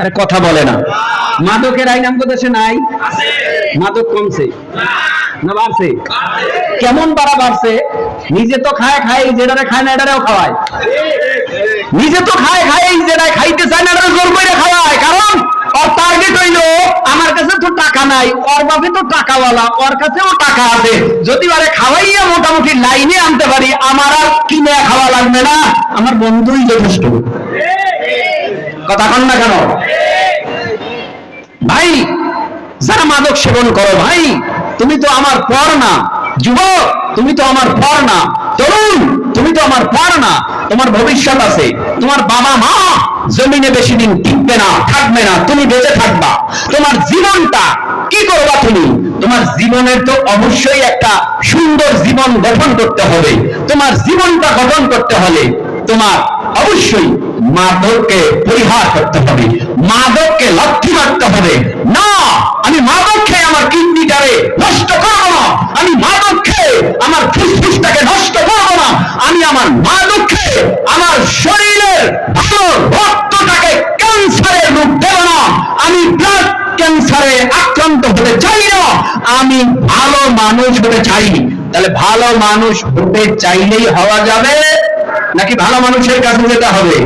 আরে কথা বলে না, মাদকের আইন আমগো দেশে নাই? মাদক কমছে না বাড়ছে? কেমন বাড়া বাড়ছে? নিজে তো খায় খায়, যেটারে খায় না এটারেও খাওয়ায়। নিজে তো খায় খায়, যেটা খাইতে চায় না এটারে জোর করে খাওয়ায়। কারণ ওর টার্গেট হইলো আমার কাছে তো টাকা নাই, ওর বাপে তো টাকাওয়ালা, ওর কাছেও টাকা আছে, যদি ওরে খাওয়াইয়া মোটামুটি লাইনে আনতে পারি আমার আর কিনে খাওয়া লাগবে না, আমার বন্ধুই যথেষ্ট। কথা কন না কেন ভাই? যারা মাদক সেবন করো ভাই, তুমি তো আমার পর না। যুবক, তুমি তো আমার পর না। তরুণ, তুমি তো আমার পর না। তোমার ভবিষ্যৎ আছে, তোমার বাবা মা জমিনে বেশি দিন টিকবে না, থাকবে না, তুমি বেঁচে থাকবা। তোমার জীবনটা কি করবা তুমি? তোমার জীবনের তো অবশ্যই একটা সুন্দর জীবন গঠন করতে হবে। তোমার জীবনটা গঠন করতে হলে তোমার অবশ্যই মাদককে পরিহার করতে হবে, মাদককে লক্ষ্য রাখতে হবে। না, আমি মাদক খেয়ে আমার কিডনিটারে নষ্ট করবো না, আমি মাদক খেয়ে আমার ফুসফুসটাকে নষ্ট করবো না, আমি আমার মাদক খেয়ে আমার শরীরের ভালো রক্তটাকে ক্যান্সারের রোগ দেব না, আমি ব্লাড ক্যান্সারে আক্রান্ত হতে চাই না, আমি ভালো মানুষ হতে চাই। তাহলে ভালো মানুষ হতে চাইলেই হওয়া যাবে নাকি ভালো মানুষের কাছে যেতে হবে?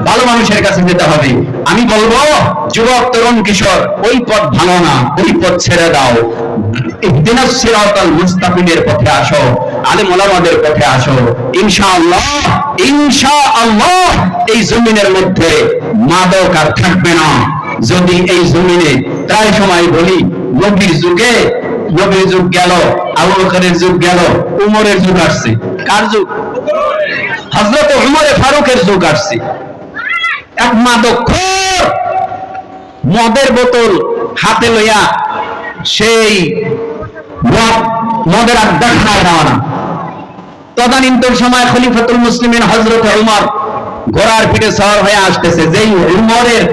ভালো মানুষের কাছে যেতে হবে। আমি বলবো যুবক, তরুণ, কিশোর, ওই পথ ভালো না, ওই পথ ছেড়ে দাও, ইহদিনাস সিরাতাল মুস্তাকিমের পথে আসো, আলেম ওলামাদের পথে আসো। ইনশাআল্লাহ, ইনশাআল্লাহ এই জমিনের মধ্যে মাদক আর থাকবে না। যদি এই জমিনে, প্রায় সময় বলি, নবীর যুগ গেল, আবু বকরের যুগ গেল, উমরের যুগ আসছে। কার যুগ? হযরত উমরে ফারুকের যুগ আসছে। এক মাদকখোর মদের বোতল হাতে লইয়া সেই মদের আড্ডা খায় রওনা। তদানীন্তন সময় খলিফাতুল মুসলিমিন হযরত উমর ঘোড়ার পিঠে সওয়ার হয়ে আসতেছে। যেই উমরের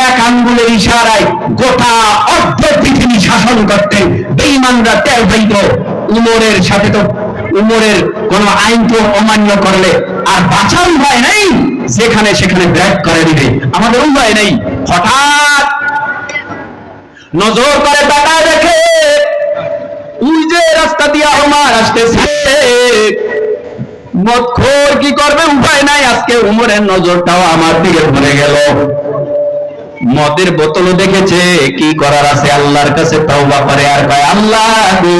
এক আঙ্গুলের ইশারায় গোটা অর্ধ পৃথিবী শাসন করতেন। বেঈমানরা টের পাইত উমরের সাথে, তো উমরের কোন আইন তো অমান্য করলে আর বাঁচার উপায় নেই, যেখানে সেখানে ব্রেক করে দিবে, আমাদের উপায় নেই। হঠাৎ নজর করে তাকায় দেখে ওই যে রাস্তা দিয়ে উমর আসতেছে। মদখোর কি করবে, উপায় নাই, আজকে উমরের নজরটাও আমার দিকে ধরে গেল। মদের বোতলও দেখেছে, কি করার আছে, আল্লাহর কাছে তওবা করে আর কয়, আল্লাহ গো,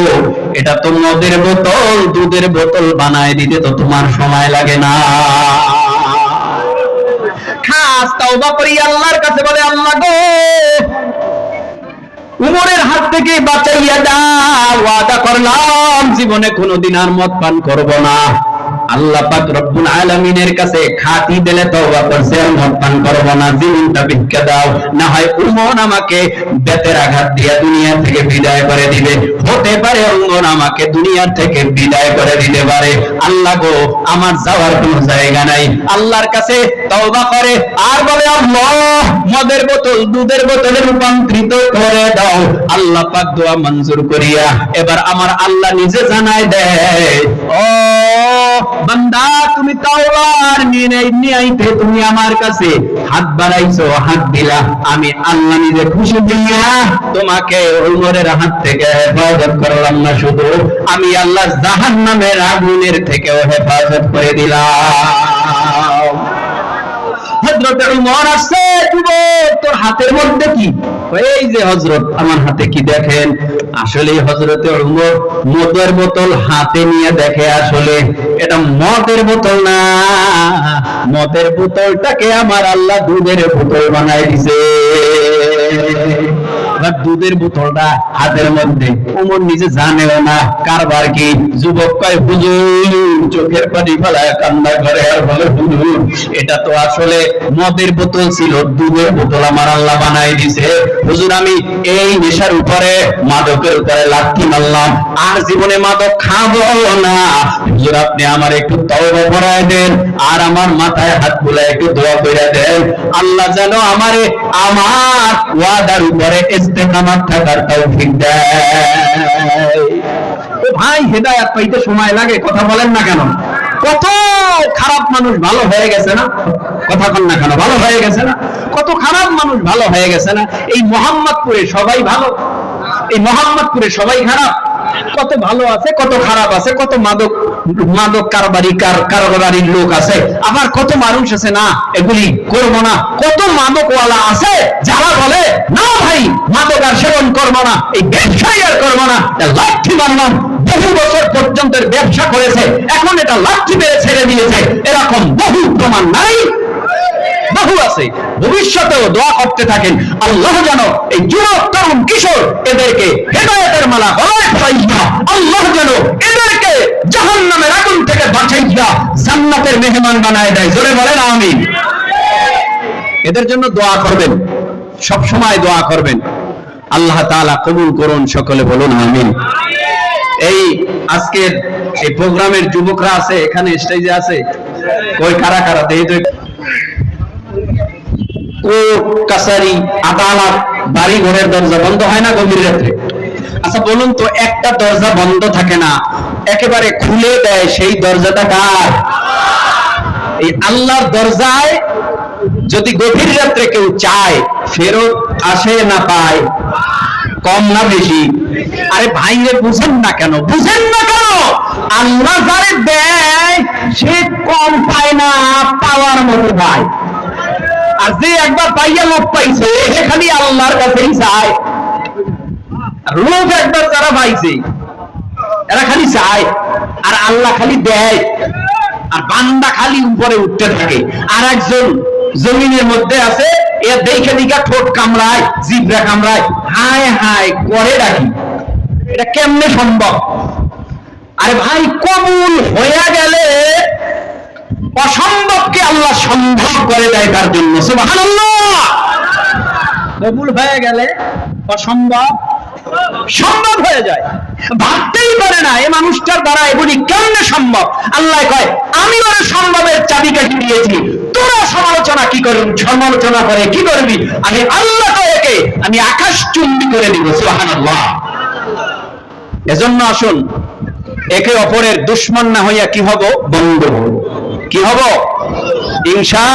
এটা তো মদের বোতল, দুধের বোতল বানায় দিতে তো তোমার সময় লাগে না। খাস তওবা করি আল্লাহর কাছে, বলে, আল্লাহ গো, উমরের হাত থেকে বাঁচাইয়া দাও, ওয়াদা করলাম জীবনে কোনোদিন আর মদ পান করব না। আল্লাহ পাক রব্বুল আলামিনের কাছে খাঁটি দিলে তওবা করছে, আর মদ পান করব না, জীবনটা ভিক্ষা দাও, না হয় উমর আমাকে বেতের আঘাত দিয়ে দুনিয়া থেকে বিদায় করে দিবে। হতে পারে উমর আমাকে দুনিয়া থেকে বিদায় করে দিতে পারে। আল্লাহ গো, আমার যাওয়ার কোনো জায়গা নাই। আল্লাহর কাছে তওবা করে আর বলে, আল্লাহ, মদের বোতল দুধের বোতলে রূপান্তরিত করে দাও। আল্লাহ পাক দোয়া মঞ্জুর করিয়া এবার আমার আল্লাহ নিজে জানায় দেয়, ও বান্দা, তুমি তাওবার নিয়াইতে তুমি আমার কাছে হাত বাড়াইছো, হাত দিলা, আমি আল্লাহ নিজে খুশি দিয়া তোমাকে উমরের হাত থেকে হেফাজত করলাম না, শুধু আমি আল্লাহ জাহান্নামের আগুনের থেকেও হেফাজত করে দিলাম। হযরত উমর আসছে, যুবক, তোর হাতের মধ্যে কি? এই যে হযরত, আমার হাতে কি দেখেন? আসলে হযরতে উমর মদের বোতল হাতে নিয়ে দেখে, আসলে এটা মদের বোতল না, মদের বোতলটাকে আমার আল্লাহ দুধের বোতল বানাই দিছে। দুধের বোতলটা হাতের মধ্যে, উমর নিজে জানেও না কারবার কি। যুবক কয়, হুজুর, চোখের পানি ফেলায় কান্না করে আর বলে, হুজুর, এটা তো আসলে মদের বোতল ছিল, দুধের বোতল আমার আল্লাহ বানাই দিছে। হুজুর, আমি এই নেশার উপরে, মাদকের উপরে লাথি মারলাম, আর জীবনে মাদক খাবো না। হুজুর, আপনি আমার একটু তওবা করায় দেন, আর আমার মাথায় হাত বুলায় একটু দোয়া করে দেন, আল্লাহ যেন আমারে আমার ওয়াদার উপরে ইস্তেকামাত থাকার তৌফিক দেয়। ও ভাই, হেদায়েত পাইতে সময় লাগে, কথা বলেন না কেন? কত খারাপ মানুষ ভালো হয়ে গেছে না, কথা বলেন না কেন? ভালো হয়ে গেছে না? কত খারাপ মানুষ ভালো হয়ে গেছে না? এই মোহাম্মদপুরে সবাই ভালো, এই মোহাম্মদপুরে সবাই খারাপ? কত ভালো আছে, কত খারাপ আছে, কত মাদক কারবারির লোক আছে, আবার কত মানুষ আছে না এগুলি করবো না। কত মাদকওয়ালা আছে যারা বলে, না ভাই, মাদক আর সেবন করবো না, এই ব্যবসাই আর করবো না, লাঠি মারলাম, বহু বছর পর্যন্ত ব্যবসা করেছে, এখন এটা লাঠি মেরে ছেড়ে দিয়েছে, এরকম বহু প্রমাণ নাই? বহু আছে। ভবিষ্যতেও দোয়া করতে থাকেন, আল্লাহ যেন এই যুবক, তরুণ, কিশোর, এদেরকে হেদায়েতের মালা গলায় পরাইয়া, আল্লাহ যেন এদেরকে জাহান্নামের আগুন থেকে বাঁচাইয়া জান্নাতের মেহমান বানায় দেয়। জোরে বলেন আমিন। এদের জন্য দোয়া করবেন, সব সময় দোয়া করবেন। আল্লাহ তাআলা কবুল করুন, সকলে বলুন আমিন। এই আজকের এই প্রোগ্রামের যুবকরা আছে এখানে, স্টেজে আছে, কই কারা কারা? দেই কোর্ট কাছারি আদালত বাড়ি ঘরের দরজা বন্ধ হয় না গভীর রাত্রে? আচ্ছা বলুন তো, একটা দরজা বন্ধ থাকে না, একেবারে খুলে দেয়, সেই দরজাটা কার? এই আল্লাহর দরজায় যদি গভীর রাত্রে কেউ চায় ফেরত আসে না পায়? কম না বেশি? আরে ভাইরে বুঝেন না কেন? বুঝেন না কেন? আল্লাহ যারে দেয় সে কম পায় না, পাওয়ার মতো পায়। আর যে একবার পাইয়া লোক পাইছে সে খালি আল্লাহর কাছেই চায়। লোক একবার যারা পাইছে এরা খালি চায়, আর আল্লাহ খালি দেয়, আর বান্দা খালি উপরে উঠতে থাকে। আর একজন জমিনের মধ্যে আছে, এ দেখে দিকা ঠোঁট কামড়ায়, জিভরা কামড়ায়, হায় হায় করে রাখি। এটা কেমনে সম্ভব? আরে ভাই, কবুল হয়ে গেলে অসম্ভবকে আল্লাহ সম্ভব করে দেয় তার জন্য। সুবহানাল্লাহ। কবুল হয়ে গেলে অসম্ভব সম্ভব হয়ে যায়। ভাবতেই পারে না এই মানুষটার দ্বারা এগুলি কেমনে সম্ভব। আল্লাহ কয়, আমি ওর সম্ভবের চাবিকাঠি দিয়েছি, তোরা সমালোচনা কি করবি, সমালোচনা করে কি করবি? আমি আল্লাহ তো একে আমি আকাশ চুম্বি করে দিব। সুবহানাল্লাহ। এজন্য আসুন একে অপরের দুশমন না হইয়া কি হব? বন্ধু। কি হব? ইনশা